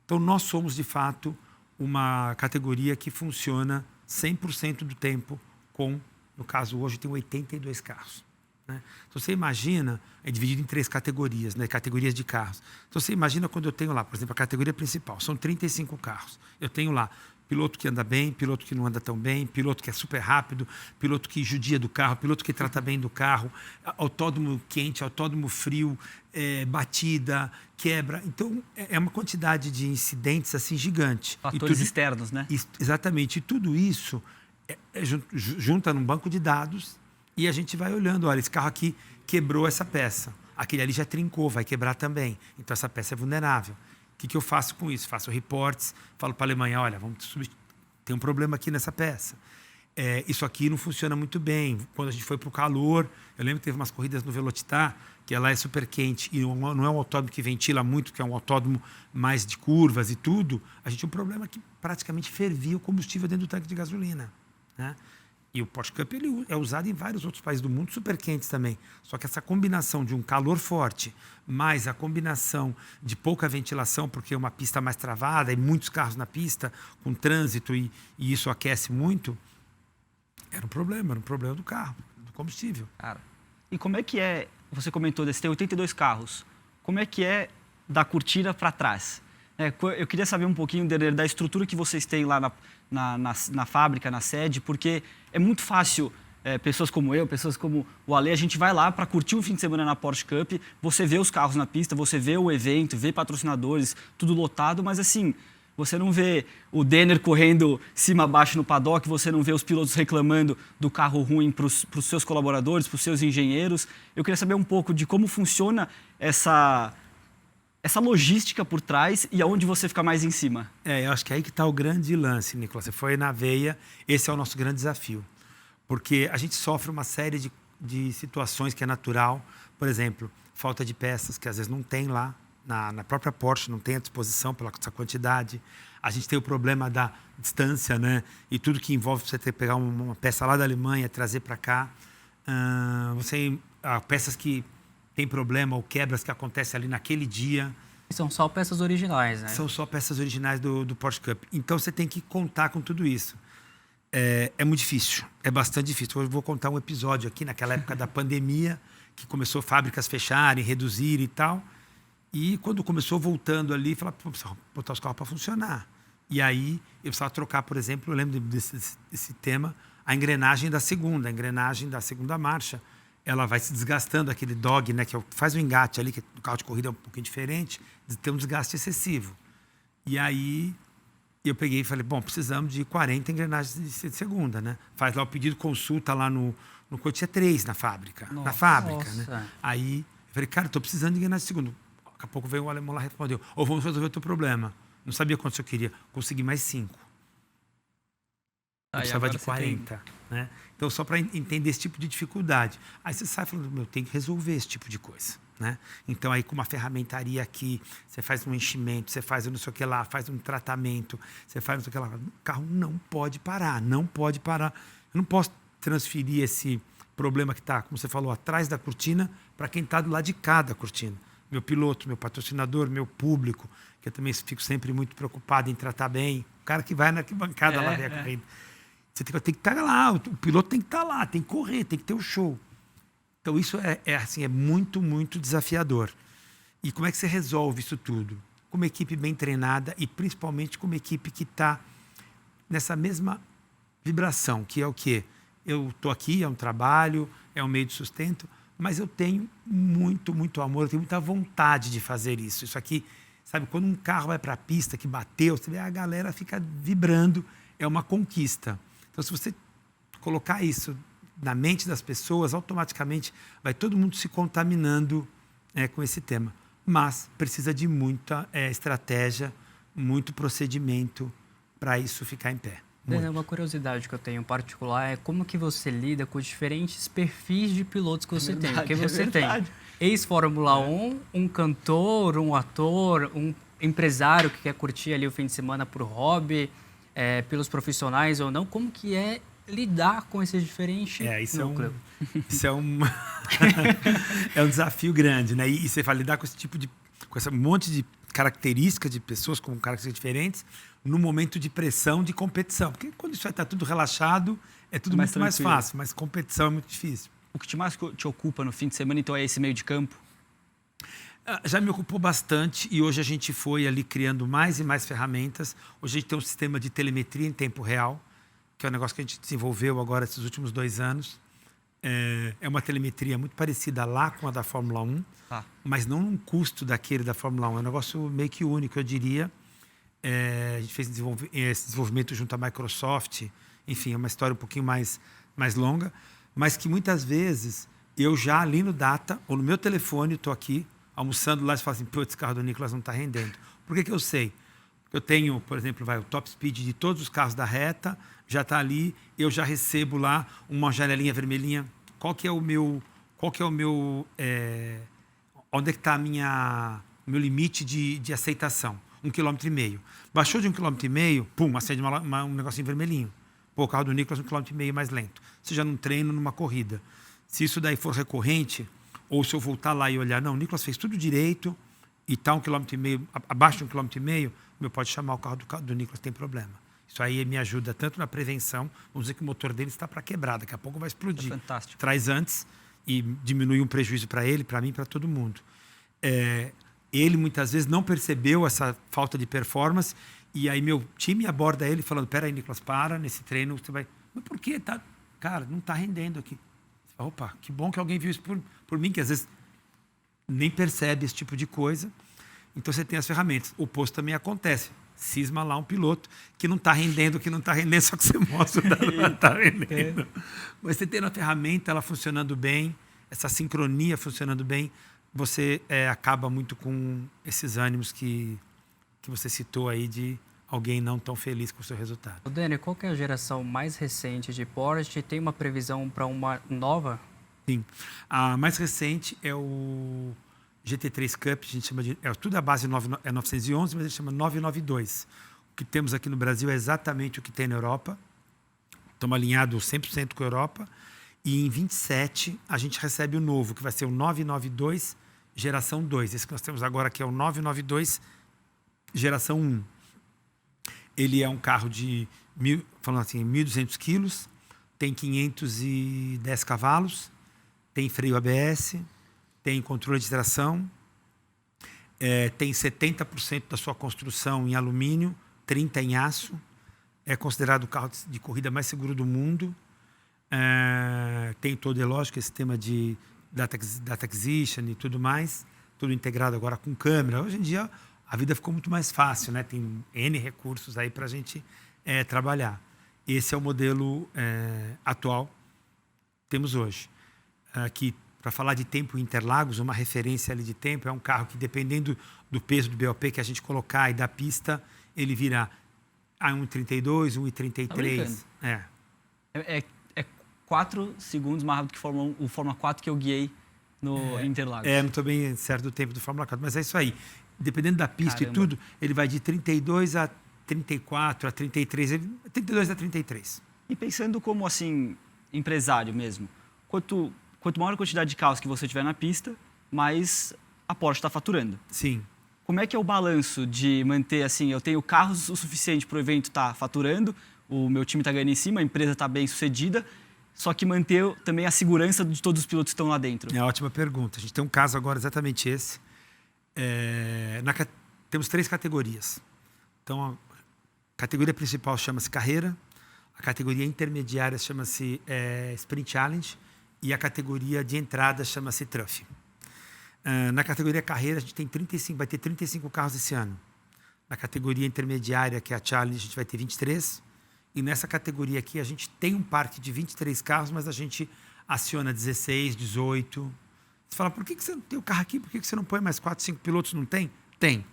Então nós somos de fato uma categoria que funciona 100% do tempo com, no caso hoje tem 82 carros. Né? Então você imagina, é dividido em 3 categorias, né? Categorias de carros. Então você imagina quando eu tenho lá, por exemplo, a categoria principal, são 35 carros. Eu tenho lá piloto que anda bem, piloto que não anda tão bem, piloto que é super rápido, piloto que judia do carro, piloto que trata bem do carro, autódromo quente, autódromo frio, batida, quebra. Então, é uma quantidade de incidentes assim gigante. Fatores externos, né? Exatamente. E tudo isso junta num banco de dados e a gente vai olhando, olha, esse carro aqui quebrou essa peça, aquele ali já trincou, vai quebrar também. Então, essa peça é vulnerável. O que eu faço com isso? Faço reportes, falo para a Alemanha, olha, tem um problema aqui nessa peça. Isso aqui não funciona muito bem. Quando a gente foi para o calor, eu lembro que teve umas corridas no Velocitar, que ela é super quente e não é um autódromo que ventila muito, que é um autódromo mais de curvas e tudo. A gente tinha um problema que praticamente fervia o combustível dentro do tanque de gasolina, né? E o Porsche Cup ele é usado em vários outros países do mundo, super quentes também. Só que essa combinação de um calor forte, mais a combinação de pouca ventilação, porque é uma pista mais travada e muitos carros na pista, com trânsito, e isso aquece muito, era um problema do carro, do combustível. Cara, e como é que é, você comentou desse, tem 82 carros, como é que é da cortina para trás? Eu queria saber um pouquinho da estrutura que vocês têm lá na fábrica, na sede, porque é muito fácil, pessoas como eu, pessoas como o Ale, a gente vai lá para curtir um fim de semana na Porsche Cup, você vê os carros na pista, você vê o evento, vê patrocinadores, tudo lotado, mas assim, você não vê o Denner correndo cima a baixo no paddock, você não vê os pilotos reclamando do carro ruim para os seus colaboradores, para os seus engenheiros. Eu queria saber um pouco de como funciona essa logística por trás e aonde você fica mais em cima. Eu acho que é aí que está o grande lance, Nicolas. Você foi na veia, esse é o nosso grande desafio. Porque a gente sofre uma série de situações que é natural. Por exemplo, falta de peças, que às vezes não tem lá, na própria Porsche, não tem à disposição pela essa quantidade. A gente tem o problema da distância, né? E tudo que envolve você ter que pegar uma peça lá da Alemanha, trazer para cá. Peças que tem problema ou quebras que acontecem ali naquele dia. São só peças originais, né? São só peças originais do Porsche Cup. Então, você tem que contar com tudo isso. É muito difícil, é bastante difícil. Eu vou contar um episódio aqui, naquela época da pandemia, que começou fábricas fecharem, reduzir e tal. E quando começou voltando ali, falava, precisava botar os carros para funcionar. E aí, eu precisava trocar, por exemplo, eu lembro desse tema, a engrenagem da segunda marcha. Ela vai se desgastando, aquele dog, né, que faz o engate ali, que no carro de corrida é um pouquinho diferente, tem um desgaste excessivo. E aí eu peguei e falei, bom, precisamos de 40 engrenagens de segunda, né? Faz lá o pedido, consulta lá no tinha 3 na fábrica. Nossa, na fábrica, nossa. Né? Aí eu falei, cara, estou precisando de engrenagem de segunda. Daqui a pouco veio o alemão lá e respondeu, vamos resolver o teu problema. Não sabia quanto eu queria, consegui mais 5. Eu precisava de 40, né? Então, só para entender esse tipo de dificuldade. Aí você sai falando, tem que resolver esse tipo de coisa, né? Então, aí com uma ferramentaria aqui, você faz um enchimento, você faz não sei o que lá, faz um tratamento, você faz não sei o que lá. O carro não pode parar, não pode parar. Eu não posso transferir esse problema que está, como você falou, atrás da cortina para quem está do lado de cá da cortina. Meu piloto, meu patrocinador, meu público, que eu também fico sempre muito preocupado em tratar bem. O cara que vai na arquibancada lá ver a corrida. Você tem que estar lá, o piloto tem que estar lá, tem que correr, tem que ter o show. Então, isso é muito, muito desafiador. E como é que você resolve isso tudo? Com uma equipe bem treinada e, principalmente, com uma equipe que está nessa mesma vibração, que é o quê? Eu estou aqui, é um trabalho, é um meio de sustento, mas eu tenho muito, muito amor, eu tenho muita vontade de fazer isso. Isso aqui, sabe, quando um carro vai para a pista, que bateu, você vê a galera fica vibrando, é uma conquista. Então, se você colocar isso na mente das pessoas, automaticamente vai todo mundo se contaminando com esse tema. mas precisa de muita estratégia, muito procedimento para isso ficar em pé. Daniel, uma curiosidade que eu tenho em particular é como que você lida com os diferentes perfis de pilotos que você tem. Porque você tem ex-Fórmula 1, um cantor, um ator, um empresário que quer curtir ali o fim de semana por hobby, pelos profissionais ou não. Como que é lidar com esses diferentes núcleos? Isso é um desafio grande, né? E você vai lidar com com esse monte de características de pessoas com características diferentes no momento de pressão, de competição. Porque quando isso vai estar tudo relaxado, é tudo muito mais fácil, mas competição é muito difícil. O que mais te ocupa no fim de semana, então, é esse meio de campo? Já me ocupou bastante e hoje a gente foi ali criando mais e mais ferramentas. Hoje a gente tem um sistema de telemetria em tempo real, que é um negócio que a gente desenvolveu agora esses últimos 2 anos. É uma telemetria muito parecida lá com a da Fórmula 1, mas não num custo daquele da Fórmula 1. É um negócio meio que único, eu diria. A gente fez esse desenvolvimento junto à Microsoft. Enfim, é uma história um pouquinho mais longa, mas que muitas vezes eu já ali no Data ou no meu telefone, estou aqui almoçando lá e falo assim, putz, esse carro do Nicolas não está rendendo. Por que eu sei? Porque eu tenho, por exemplo, o top speed de todos os carros da reta, já está ali, eu já recebo lá uma janelinha vermelhinha. Onde é que está o meu limite de aceitação? 1,5 km. Baixou de 1,5 km, pum, acende um negocinho vermelhinho. Pô, o carro do Nicolas 1,5 km mais lento. Seja num treino, numa corrida. Se isso daí for recorrente, ou se eu voltar lá e olhar, não, o Nicolas fez tudo direito e está 1,5 km, abaixo de 1,5 km, meu pode chamar o carro do Nicolas, tem problema. Isso aí me ajuda tanto na prevenção, vamos dizer que o motor dele está para quebrar, daqui a pouco vai explodir. É fantástico. Traz antes e diminui um prejuízo para ele, para mim, para todo mundo. Ele muitas vezes não percebeu essa falta de performance e aí meu time aborda ele falando, peraí, Nicolas, para, nesse treino você vai... Mas por quê? Cara, não está rendendo aqui. Fala, opa, que bom que alguém viu isso por mim, que às vezes nem percebe esse tipo de coisa. Então você tem as ferramentas. O oposto também acontece. Cisma lá um piloto que não está rendendo, só que você mostra que não está rendendo. Mas você tendo a ferramenta, ela funcionando bem, essa sincronia funcionando bem, você acaba muito com esses ânimos que você citou aí de alguém não tão feliz com o seu resultado. Dani, qual que é a geração mais recente de Porsche? Tem uma previsão para uma nova? Sim. A mais recente é o GT3 Cup, a gente chama de... tudo a base 911, mas a gente chama 992. O que temos aqui no Brasil é exatamente o que tem na Europa. Estamos alinhados 100% com a Europa. E em 27 a gente recebe o novo, que vai ser o 992 geração 2. Esse que nós temos agora aqui é o 992 geração 1. Ele é um carro de 1.200 quilos, tem 510 cavalos, tem freio ABS, tem controle de tração, tem 70% da sua construção em alumínio, 30% em aço, é considerado o carro de corrida mais seguro do mundo, tem todo, é lógico, esse sistema de data acquisition e tudo mais, tudo integrado agora com câmera. Hoje em dia a vida ficou muito mais fácil, né? Tem N recursos aí para a gente trabalhar. Esse é o modelo atual que temos hoje. Que, para falar de tempo em Interlagos, uma referência ali de tempo, é um carro que, dependendo do peso do BOP que a gente colocar e da pista, ele vira a 1,32, 1,33. É 4 segundos mais rápido que o Fórmula 4 que eu guiei no Interlagos. Não estou bem certo do tempo do Fórmula 4, mas é isso aí. Dependendo da pista e tudo, ele vai de 32 a 34, a 33, 32 a 33. E pensando como, assim, empresário mesmo, quanto maior a quantidade de carros que você tiver na pista, mais a Porsche está faturando. Sim. Como é que é o balanço de manter, assim, eu tenho carros o suficiente para o evento estar faturando, o meu time está ganhando em cima, a empresa está bem sucedida, só que manter também a segurança de todos os pilotos que estão lá dentro? É uma ótima pergunta. A gente tem um caso agora exatamente esse. Temos 3 categorias. Então, a categoria principal chama-se carreira, a categoria intermediária chama-se Sprint Challenge e a categoria de entrada chama-se Trophy. Na categoria carreira, a gente tem vai ter 35 carros esse ano. Na categoria intermediária, que é a Challenge, a gente vai ter 23. E nessa categoria aqui, a gente tem um parque de 23 carros, mas a gente aciona 16, 18. Você fala, por que você não tem o carro aqui? Por que você não põe mais 4, 5 pilotos? Não tem? Tem.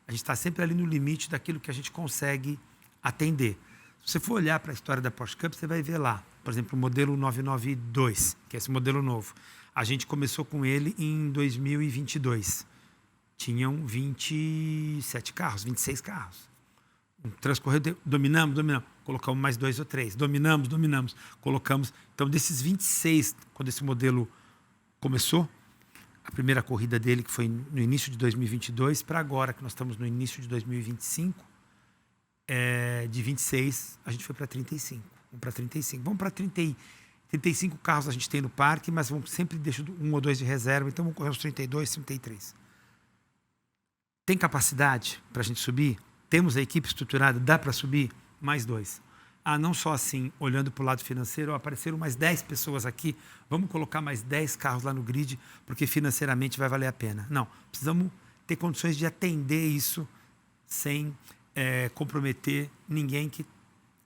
A gente está sempre ali no limite daquilo que a gente consegue atender. Se você for olhar para a história da Porsche Cup, você vai ver lá, por exemplo, o modelo 992, que é esse modelo novo. A gente começou com ele em 2022. Tinham 27 carros, 26 carros. Um transcorrido, dominamos. Colocamos mais 2 ou 3. Dominamos. Colocamos. Então, desses 26, quando esse modelo começou, a primeira corrida dele, que foi no início de 2022, para agora, que nós estamos no início de 2025, de 26, a gente foi para 35. Vamos para 35. Vamos para 35 carros a gente tem no parque, mas vamos sempre deixar 1 ou 2 de reserva, então vamos correr uns 32, 33. Tem capacidade para a gente subir? Temos a equipe estruturada? Dá para subir? Mais 2. Não só assim, olhando para o lado financeiro, apareceram mais 10 pessoas aqui, vamos colocar mais 10 carros lá no grid, porque financeiramente vai valer a pena. Não, precisamos ter condições de atender isso sem comprometer ninguém que...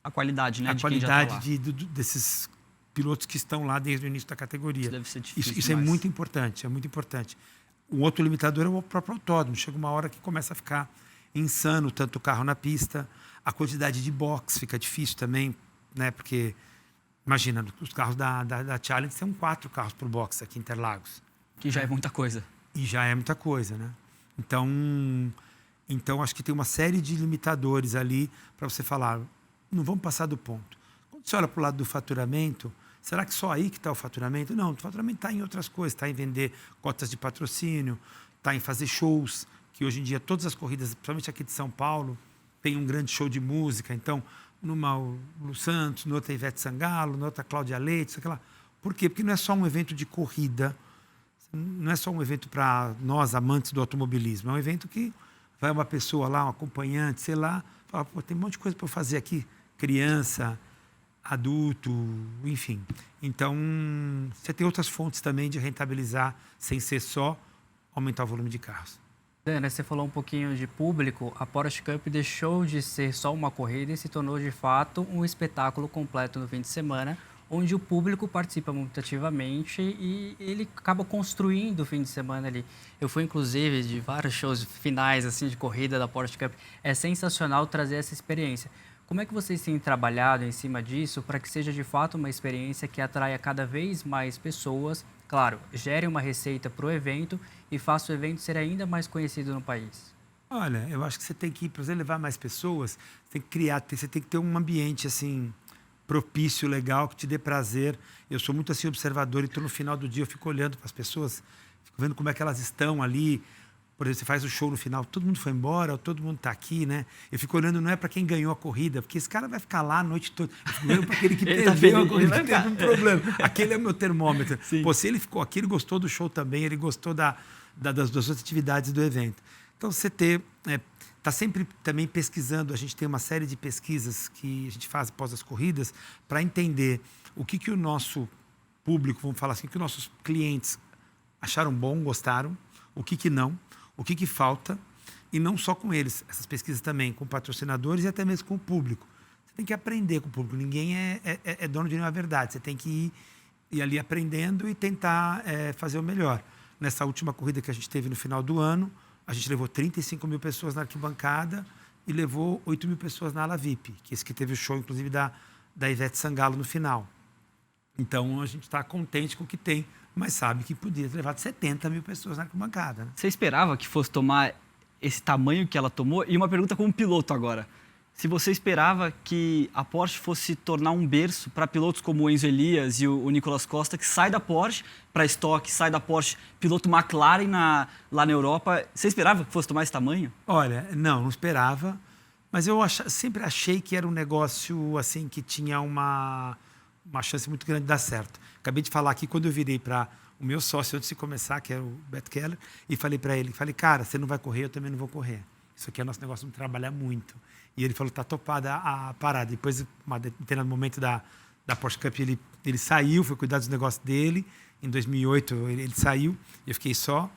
A qualidade, né? A de qualidade quem já tá lá. desses pilotos que estão lá desde o início da categoria. Isso deve ser difícil. Isso é muito importante, Um outro limitador é o próprio autódromo. Chega uma hora que começa a ficar insano, tanto o carro na pista, a quantidade de box fica difícil também, né? Porque, imagina, os carros da Challenge são 4 carros por box aqui em Interlagos. Que já é muita coisa. E já é muita coisa, né? Então acho que tem uma série de limitadores ali para você falar, não vamos passar do ponto. Quando você olha para o lado do faturamento, será que só aí que está o faturamento? Não, o faturamento está em outras coisas, está em vender cotas de patrocínio, está em fazer shows, que hoje em dia todas as corridas, principalmente aqui de São Paulo, tem um grande show de música. Então, numa o Lu Santos, noutra Ivete Sangalo, noutra Cláudia Leite, sei lá. Por quê? Porque não é só um evento de corrida, não é só um evento para nós, amantes do automobilismo, é um evento que vai uma pessoa lá, um acompanhante, sei lá, fala, pô, tem um monte de coisa para eu fazer aqui, criança, adulto, enfim. Então, você tem outras fontes também de rentabilizar, sem ser só aumentar o volume de carros. Dana, você falou um pouquinho de público. A Porsche Cup deixou de ser só uma corrida e se tornou, de fato, um espetáculo completo no fim de semana, onde o público participa muito ativamente e ele acaba construindo o fim de semana ali. Eu fui, inclusive, de vários shows finais assim, de corrida da Porsche Cup. É sensacional trazer essa experiência. Como é que vocês têm trabalhado em cima disso para que seja, de fato, uma experiência que atraia cada vez mais pessoas, claro, gere uma receita para o evento e faça o evento ser ainda mais conhecido no país? Olha, eu acho que você tem que, para você levar mais pessoas, você tem que criar, você tem que ter um ambiente assim propício, legal, que te dê prazer. Eu sou muito assim observador, então no final do dia eu fico olhando para as pessoas, fico vendo como é que elas estão ali. Por exemplo, você faz o show no final, todo mundo foi embora, ou todo mundo está aqui, né? Eu fico olhando, não é para quem ganhou a corrida, porque esse cara vai ficar lá a noite toda. Eu fico olhando para aquele que perdeu a corrida, que teve um problema. Aquele é o meu termômetro. Sim. Pô, se ele ficou aqui, ele gostou do show também, ele gostou das outras atividades do evento. Então, você está sempre também pesquisando. A gente tem uma série de pesquisas que a gente faz após as corridas para entender o que o nosso público, vamos falar assim, o que os nossos clientes acharam bom, gostaram, o que não, o que falta, e não só com eles, essas pesquisas também com patrocinadores e até mesmo com o público. Você tem que aprender com o público, ninguém é dono de nenhuma verdade, você tem que ir ali aprendendo e tentar fazer o melhor. Nessa última corrida que a gente teve no final do ano, a gente levou 35 mil pessoas na arquibancada e levou 8 mil pessoas na ala VIP, que esse que teve o show, inclusive, da Ivete Sangalo no final. Então, a gente está contente com o que tem, mas sabe que podia ter levado 70 mil pessoas na arquibancada. Né? Você esperava que fosse tomar esse tamanho que ela tomou? E uma pergunta como piloto agora. Se você esperava que a Porsche fosse tornar um berço para pilotos como o Enzo Elias e o Nicolas Costa, que sai da Porsche para estoque, sai da Porsche, piloto McLaren lá na Europa. Você esperava que fosse tomar esse tamanho? Olha, não esperava, mas eu sempre achei que era um negócio assim que tinha uma chance muito grande de dar certo. Acabei de falar aqui, quando eu virei para o meu sócio antes de começar, que era o Beto Keller, e falei para ele, cara, você não vai correr, eu também não vou correr. Isso aqui é nosso negócio de trabalhar muito. E ele falou, tá topada a parada. Depois, em um determinado momento da Porsche Cup, ele saiu, foi cuidar dos negócios dele. Em 2008, ele saiu, eu fiquei só.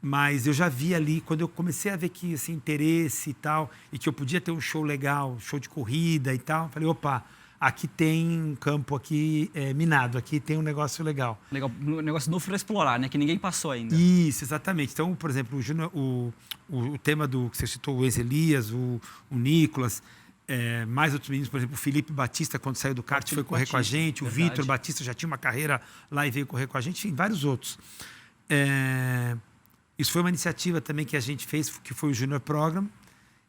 Mas eu já vi ali, quando eu comecei a ver que assim, interesse e tal, e que eu podia ter um show legal, show de corrida e tal, falei, opa, aqui tem um campo aqui minado, aqui tem um negócio legal. Legal, um negócio novo para explorar, né? Que ninguém passou ainda. Isso, exatamente. Então, por exemplo, o tema do que você citou, o Ex-Elias, o Nicolas, mais outros meninos, por exemplo, o Felipe Batista, quando saiu do kart, foi correr com a gente. O Vitor Batista já tinha uma carreira lá e veio correr com a gente. Enfim, vários outros. Isso foi uma iniciativa também que a gente fez, que foi o Junior Program,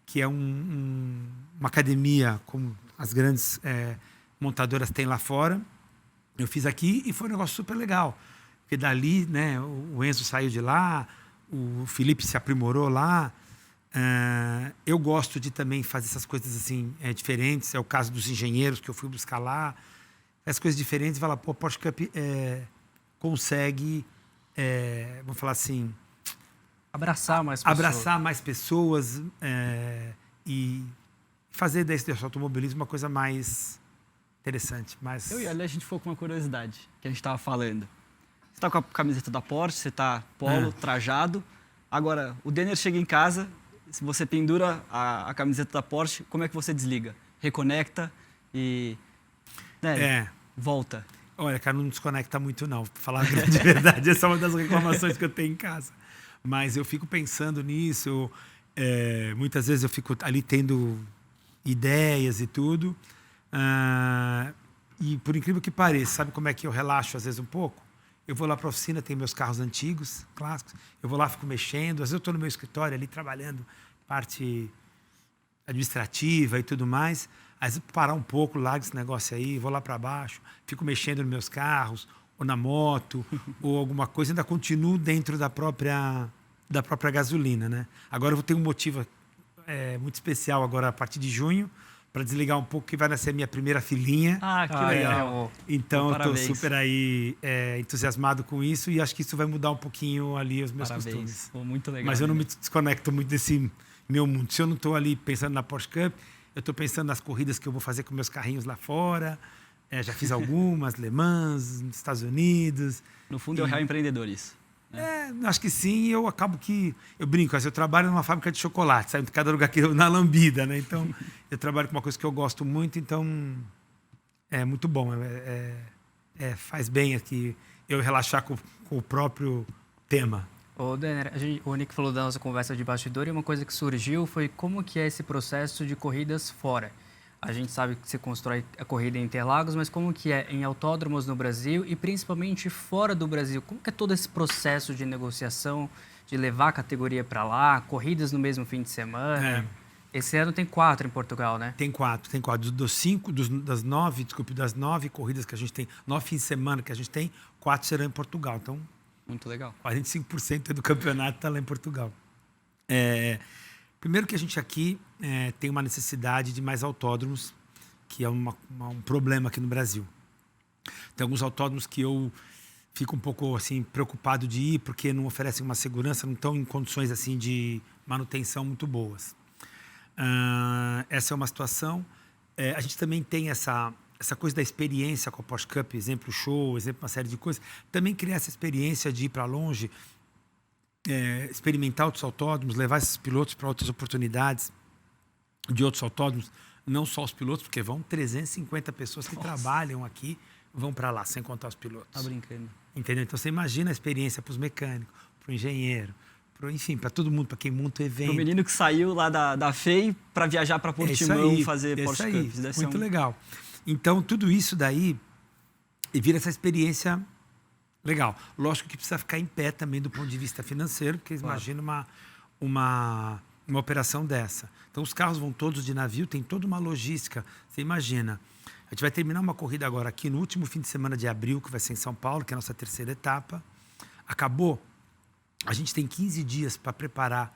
que é uma academia como as grandes montadoras têm lá fora. Eu fiz aqui e foi um negócio super legal. Porque dali, né, o Enzo saiu de lá, o Felipe se aprimorou lá. Eu gosto de também fazer essas coisas assim diferentes. É o caso dos engenheiros que eu fui buscar lá. Essas coisas diferentes e falar, pô, a Porsche Cup consegue, vamos falar assim... Abraçar mais pessoas. Abraçar mais pessoas e fazer desse automobilismo uma coisa mais interessante. Mais... Eu e ali a gente ficou com uma curiosidade que a gente estava falando. Você está com a camiseta da Porsche, você está polo, trajado. Agora, o Denner chega em casa, se você pendura a camiseta da Porsche, como é que você desliga? Reconecta e volta. Olha, cara, não desconecta muito não. Pra falar a grande verdade, essa é uma das reclamações que eu tenho em casa. Mas eu fico pensando nisso, muitas vezes eu fico ali tendo ideias e tudo. E por incrível que pareça, sabe como é que eu relaxo às vezes um pouco? Eu vou lá para a oficina, tem meus carros antigos, clássicos. Eu vou lá, fico mexendo. Às vezes eu estou no meu escritório ali trabalhando parte administrativa e tudo mais. Às vezes parar um pouco, largo esse negócio aí, vou lá para baixo, fico mexendo nos meus carros, ou na moto, ou alguma coisa, ainda continuo dentro da própria gasolina, né? Agora eu vou ter um motivo muito especial agora a partir de junho, para desligar um pouco, que vai nascer a minha primeira filhinha. Ah, que legal. Então, eu estou super aí entusiasmado com isso e acho que isso vai mudar um pouquinho ali os meus costumes. Pô, muito legal. Mas eu não me desconecto muito desse meu mundo. Se eu não estou ali pensando na Porsche Cup, eu estou pensando nas corridas que eu vou fazer com meus carrinhos lá fora. Já fiz algumas, Le Mans, nos Estados Unidos. No fundo, é o real empreendedor isso. Acho que sim. Eu acabo que... Eu brinco, eu trabalho numa fábrica de chocolate, sabe? Cada lugar que na lambida, né? Então, eu trabalho com uma coisa que eu gosto muito, então é muito bom. Faz bem aqui eu relaxar com o próprio tema. Ô, Denner, o Nick falou da nossa conversa de bastidor e uma coisa que surgiu foi como que é esse processo de corridas fora. A gente sabe que você constrói a corrida em Interlagos, mas como que é em autódromos no Brasil e principalmente fora do Brasil? Como que é todo esse processo de negociação, de levar a categoria para lá, corridas no mesmo fim de semana? Esse ano tem 4 em Portugal, né? Tem 4. Das 9 corridas que a gente tem, 9 fins de semana que a gente tem, 4 serão em Portugal. Então, muito legal. 45% do campeonato está lá em Portugal. Primeiro que a gente aqui tem uma necessidade de mais autódromos, que é um problema aqui no Brasil. Tem alguns autódromos que eu fico um pouco assim, preocupado de ir, porque não oferecem uma segurança, não estão em condições assim, de manutenção muito boas. Essa é uma situação. A gente também tem essa coisa da experiência com a Porsche Cup, exemplo show, exemplo uma série de coisas. Também criar essa experiência de ir para longe, experimentar outros autódromos, levar esses pilotos para outras oportunidades de outros autódromos, não só os pilotos, porque vão 350 pessoas que trabalham aqui, vão para lá, sem contar os pilotos. Tá brincando. Entendeu? Então você imagina a experiência para os mecânicos, para o engenheiro, enfim, para todo mundo, para quem monta o evento. O menino que saiu lá da FEI para viajar para Portimão fazer Porsche Cup. Deve muito legal. Então, tudo isso daí vira essa experiência legal. Lógico que precisa ficar em pé também do ponto de vista financeiro, porque imagina uma operação dessa. Então, os carros vão todos de navio, tem toda uma logística. Você imagina, a gente vai terminar uma corrida agora aqui no último fim de semana de abril, que vai ser em São Paulo, que é a nossa terceira etapa. Acabou. A gente tem 15 dias para preparar.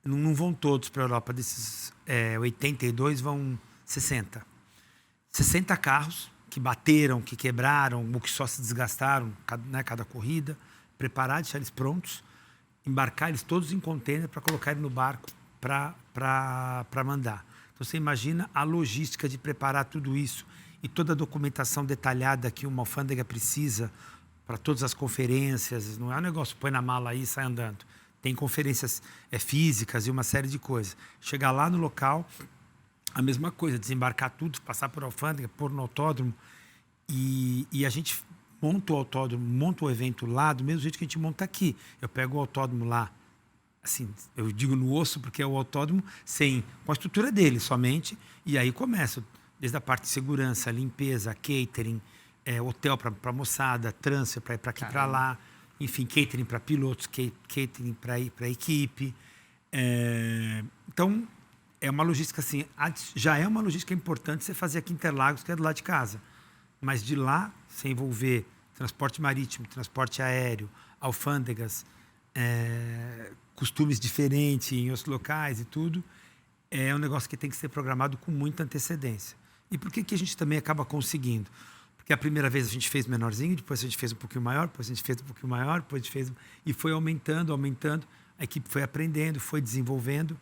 Não vão todos para a Europa. Desses 82 vão 60. 60 carros que bateram, que quebraram, ou que só se desgastaram, cada corrida. Preparar, deixar eles prontos. Embarcar eles todos em container para colocar eles no barco para mandar. Então, você imagina a logística de preparar tudo isso e toda a documentação detalhada que uma alfândega precisa para todas as conferências. Não é um negócio, põe na mala aí e sai andando. Tem conferências físicas e uma série de coisas. Chegar lá no local, a mesma coisa, desembarcar tudo, passar por alfândega, pôr no autódromo. E a gente monta o autódromo, monta o evento lá do mesmo jeito que a gente monta aqui. Eu pego o autódromo lá, assim, eu digo no osso porque é o autódromo com a estrutura dele somente, e aí começa desde a parte de segurança, limpeza, catering, hotel para moçada, transfer para ir para aqui para lá, enfim, catering para pilotos, catering para equipe. Então, é uma logística assim, já é uma logística importante você fazer aqui em Interlagos, que é do lado de casa. Mas de lá, você envolver transporte marítimo, transporte aéreo, alfândegas, costumes diferentes em outros locais e tudo, é um negócio que tem que ser programado com muita antecedência. E por que a gente também acaba conseguindo? Porque a primeira vez a gente fez menorzinho, depois a gente fez um pouquinho maior, depois a gente fez um pouquinho maior, depois a gente fez... E foi aumentando, a equipe foi aprendendo, foi desenvolvendo.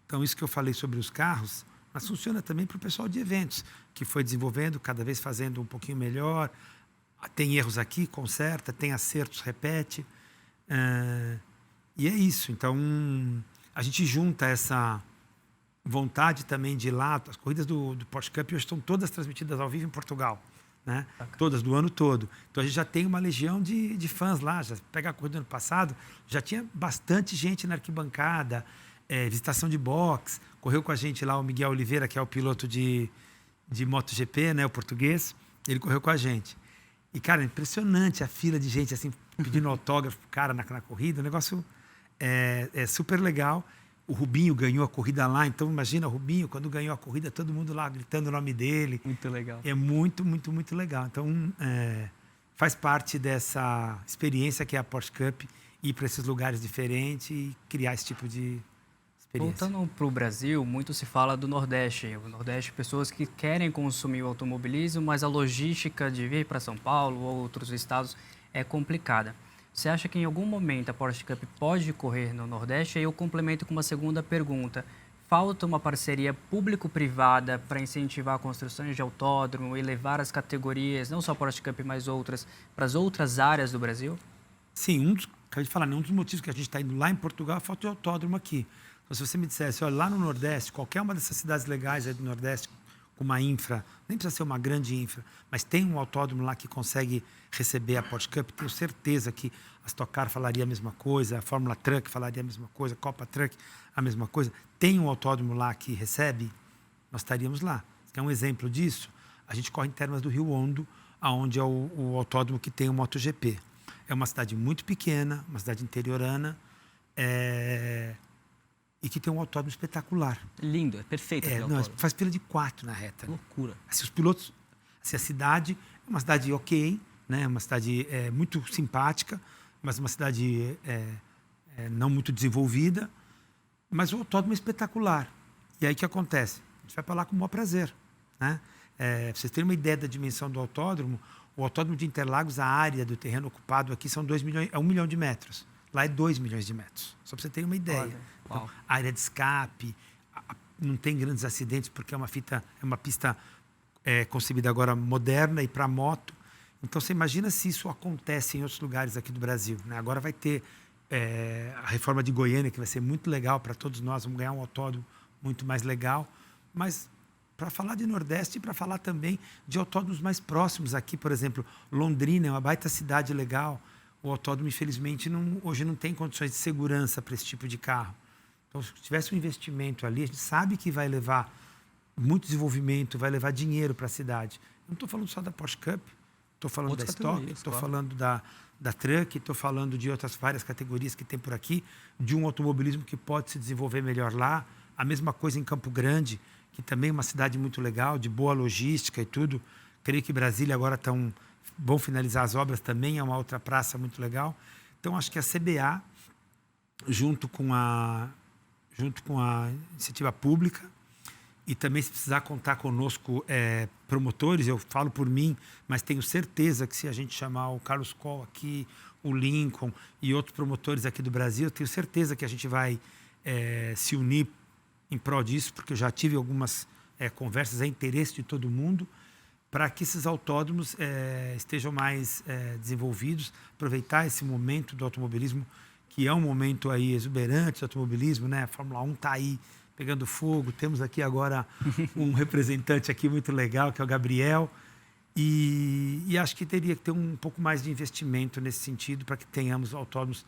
Então, isso que eu falei sobre os carros, mas funciona também para o pessoal de eventos, que foi desenvolvendo, cada vez fazendo um pouquinho melhor. Tem erros aqui, conserta, tem acertos, repete. E é isso. Então, a gente junta essa vontade também de ir lá. As corridas do Porsche Cup hoje estão todas transmitidas ao vivo em Portugal, né? Todas, do ano todo. Então, a gente já tem uma legião de fãs lá. Já pega a corrida do ano passado, já tinha bastante gente na arquibancada, visitação de box. Correu com a gente lá o Miguel Oliveira, que é o piloto de MotoGP, né, o português. Ele correu com a gente. E, cara, impressionante a fila de gente, assim, pedindo autógrafo pro cara na corrida. O negócio é super legal. O Rubinho ganhou a corrida lá, então imagina o Rubinho, quando ganhou a corrida, todo mundo lá gritando o nome dele. Muito legal. É muito, muito, muito legal. Então, faz parte dessa experiência que é a Porsche Cup, ir para esses lugares diferentes e criar esse tipo de experiência. Voltando para o Brasil, muito se fala do Nordeste. O Nordeste, pessoas que querem consumir o automobilismo, mas a logística de vir para São Paulo ou outros estados é complicada. Você acha que em algum momento a Porsche Cup pode correr no Nordeste? Aí eu complemento com uma segunda pergunta. Falta uma parceria público-privada para incentivar construções de autódromo e levar as categorias, não só a Porsche Cup, mas outras, para as outras áreas do Brasil? Sim, acabei de falar, um dos motivos que a gente está indo lá em Portugal é a falta de autódromo aqui. Então, se você me dissesse, olha, lá no Nordeste, qualquer uma dessas cidades legais aí do Nordeste, com uma infra, nem precisa ser uma grande infra, mas tem um autódromo lá que consegue receber a Porsche Cup, tenho certeza que a Stock Car falaria a mesma coisa, a Fórmula Truck falaria a mesma coisa, a Copa Truck a mesma coisa. Tem um autódromo lá que recebe, nós estaríamos lá. Quer um exemplo disso? A gente corre em Termas do Rio Hondo, onde é o autódromo que tem o MotoGP. É uma cidade muito pequena, uma cidade interiorana, e que tem um autódromo espetacular. Lindo, é perfeito. Faz fila de 4 na reta. Loucura. Assim, os pilotos, assim, a cidade é uma cidade ok, né? Uma cidade muito simpática, mas uma cidade não muito desenvolvida, mas o autódromo é espetacular. E aí o que acontece? A gente vai para lá com o maior prazer, né? Pra vocês terem uma ideia da dimensão do autódromo, o autódromo de Interlagos, a área do terreno ocupado aqui são 1 milhão de metros. Lá é 2 milhões de metros. Só para você ter uma ideia. Então, área de escape, não tem grandes acidentes porque é uma pista concebida agora moderna e para moto. Então, você imagina se isso acontece em outros lugares aqui do Brasil, né? Agora vai ter a reforma de Goiânia, que vai ser muito legal para todos nós. Vamos ganhar um autódromo muito mais legal. Mas, para falar de Nordeste e para falar também de autódromos mais próximos aqui, por exemplo, Londrina é uma baita cidade legal. O autódromo, infelizmente, hoje não tem condições de segurança para esse tipo de carro. Então, se tivesse um investimento ali, a gente sabe que vai levar muito desenvolvimento, vai levar dinheiro para a cidade. Eu não estou falando só da Porsche Cup, estou falando da Stock, estou falando da Truck, estou falando de outras várias categorias que tem por aqui, de um automobilismo que pode se desenvolver melhor lá. A mesma coisa em Campo Grande, que também é uma cidade muito legal, de boa logística e tudo. Creio que Brasília agora vão finalizar as obras também, é uma outra praça muito legal. Então, acho que a CBA, junto com a iniciativa pública, e também se precisar contar conosco promotores, eu falo por mim, mas tenho certeza que se a gente chamar o Carlos Coll aqui, o Lincoln e outros promotores aqui do Brasil, eu tenho certeza que a gente vai se unir em prol disso, porque eu já tive algumas conversas, é interesse de todo mundo, para que esses autódromos estejam mais desenvolvidos, aproveitar esse momento do automobilismo, que é um momento aí exuberante do automobilismo, né? A Fórmula 1 está aí pegando fogo. Temos aqui agora um representante aqui muito legal, que é o Gabriel. E acho que teria que ter um pouco mais de investimento nesse sentido para que tenhamos autódromos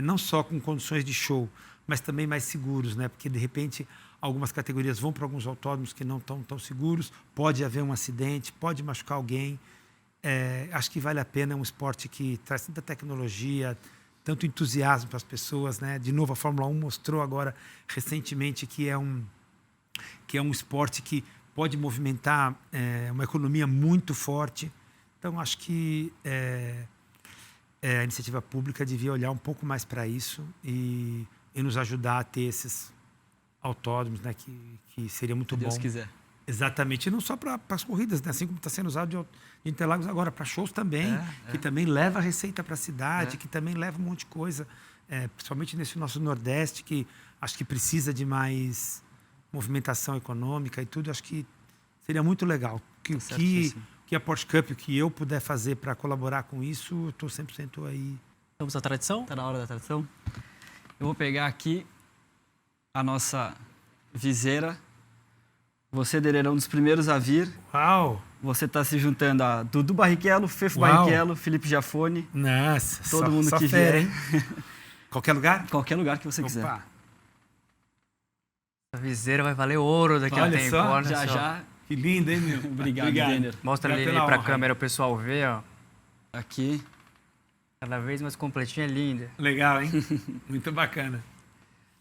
não só com condições de show, mas também mais seguros, né? Porque, de repente, algumas categorias vão para alguns autódromos que não estão tão seguros, pode haver um acidente, pode machucar alguém. Acho que vale a pena, é um esporte que traz tanta tecnologia, tanto entusiasmo para as pessoas, né? De novo, a Fórmula 1 mostrou agora, recentemente, que é um esporte que pode movimentar uma economia muito forte. Então, acho que a iniciativa pública devia olhar um pouco mais para isso e nos ajudar a ter esses autódromos, né? Que seria muito bom. Se Deus quiser. Exatamente, e não só para as corridas, né? Assim como está sendo usado de Interlagos agora, para shows também, que também leva receita para a cidade, que também leva um monte de coisa, principalmente nesse nosso Nordeste, que acho que precisa de mais movimentação econômica e tudo. Acho que seria muito legal. Que a Porsche Cup, o que eu puder fazer para colaborar com isso, eu estou 100% aí. Vamos à tradição? Está na hora da tradição. Eu vou pegar aqui a nossa viseira. Você, Denner, é um dos primeiros a vir. Uau! Você está se juntando a Dudu Barrichello, Fefo Barrichello, Felipe Giafone. Nossa, todo mundo só que fera, vier. hein? Qualquer lugar? Qualquer lugar que você quiser. Opa. A viseira vai valer ouro daqui a Olha tempo. só, Olha Já, só. já. Que lindo, hein, meu? Obrigado, Denner. Mostra ali pela para a honra. câmera o pessoal ver, ó. Aqui. Cada vez mais completinha, linda. Legal, hein? Muito bacana.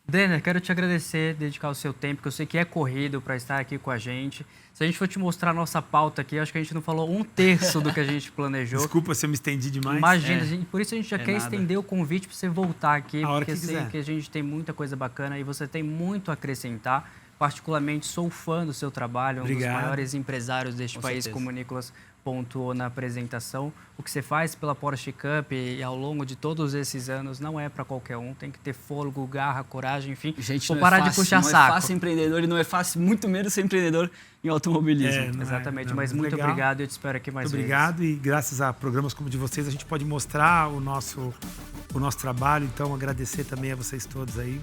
Denner, quero te agradecer, dedicar o seu tempo, que eu sei que é corrido para estar aqui com a gente. Se a gente for te mostrar a nossa pauta aqui, acho que a gente não falou 1/3 do que a gente planejou. Desculpa se eu me estendi demais. Imagina, por isso a gente já quer nada. estender o convite para você voltar aqui, A hora porque que sei quiser. que a gente tem muita coisa bacana e você tem muito a acrescentar. Particularmente, sou fã do seu trabalho, um Obrigado. dos maiores empresários deste Com país, certeza. como o Nicolas pontuou na apresentação. O que você faz pela Porsche Cup e ao longo de todos esses anos não é para qualquer um, tem que ter fôlego, garra, coragem, enfim. Gente, vou não parar é fácil, de puxar não saco. é fácil ser empreendedor e não é fácil, muito menos ser empreendedor em automobilismo. Não é, Exatamente, não, mas muito legal. obrigado e eu te espero aqui mais Muito vezes. obrigado e graças a programas como o de vocês a gente pode mostrar o nosso trabalho. Então, agradecer também a vocês todos aí.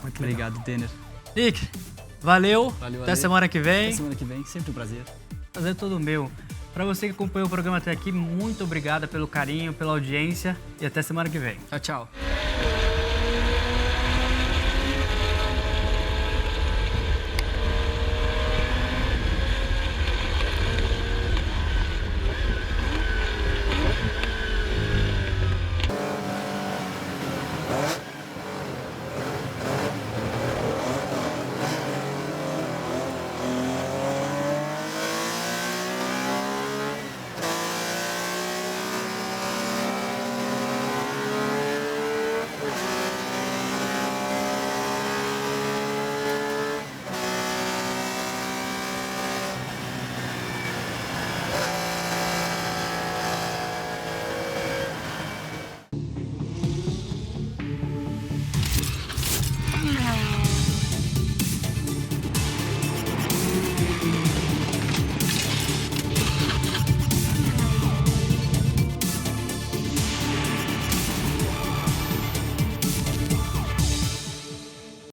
Muito legal. Obrigado, Denner. Nick, valeu. Valeu, Até Ale. semana que vem. Até semana que vem, sempre um prazer. Prazer todo meu. Para você que acompanhou o programa até aqui, muito obrigada pelo carinho, pela audiência e até semana que vem. Tchau, tchau.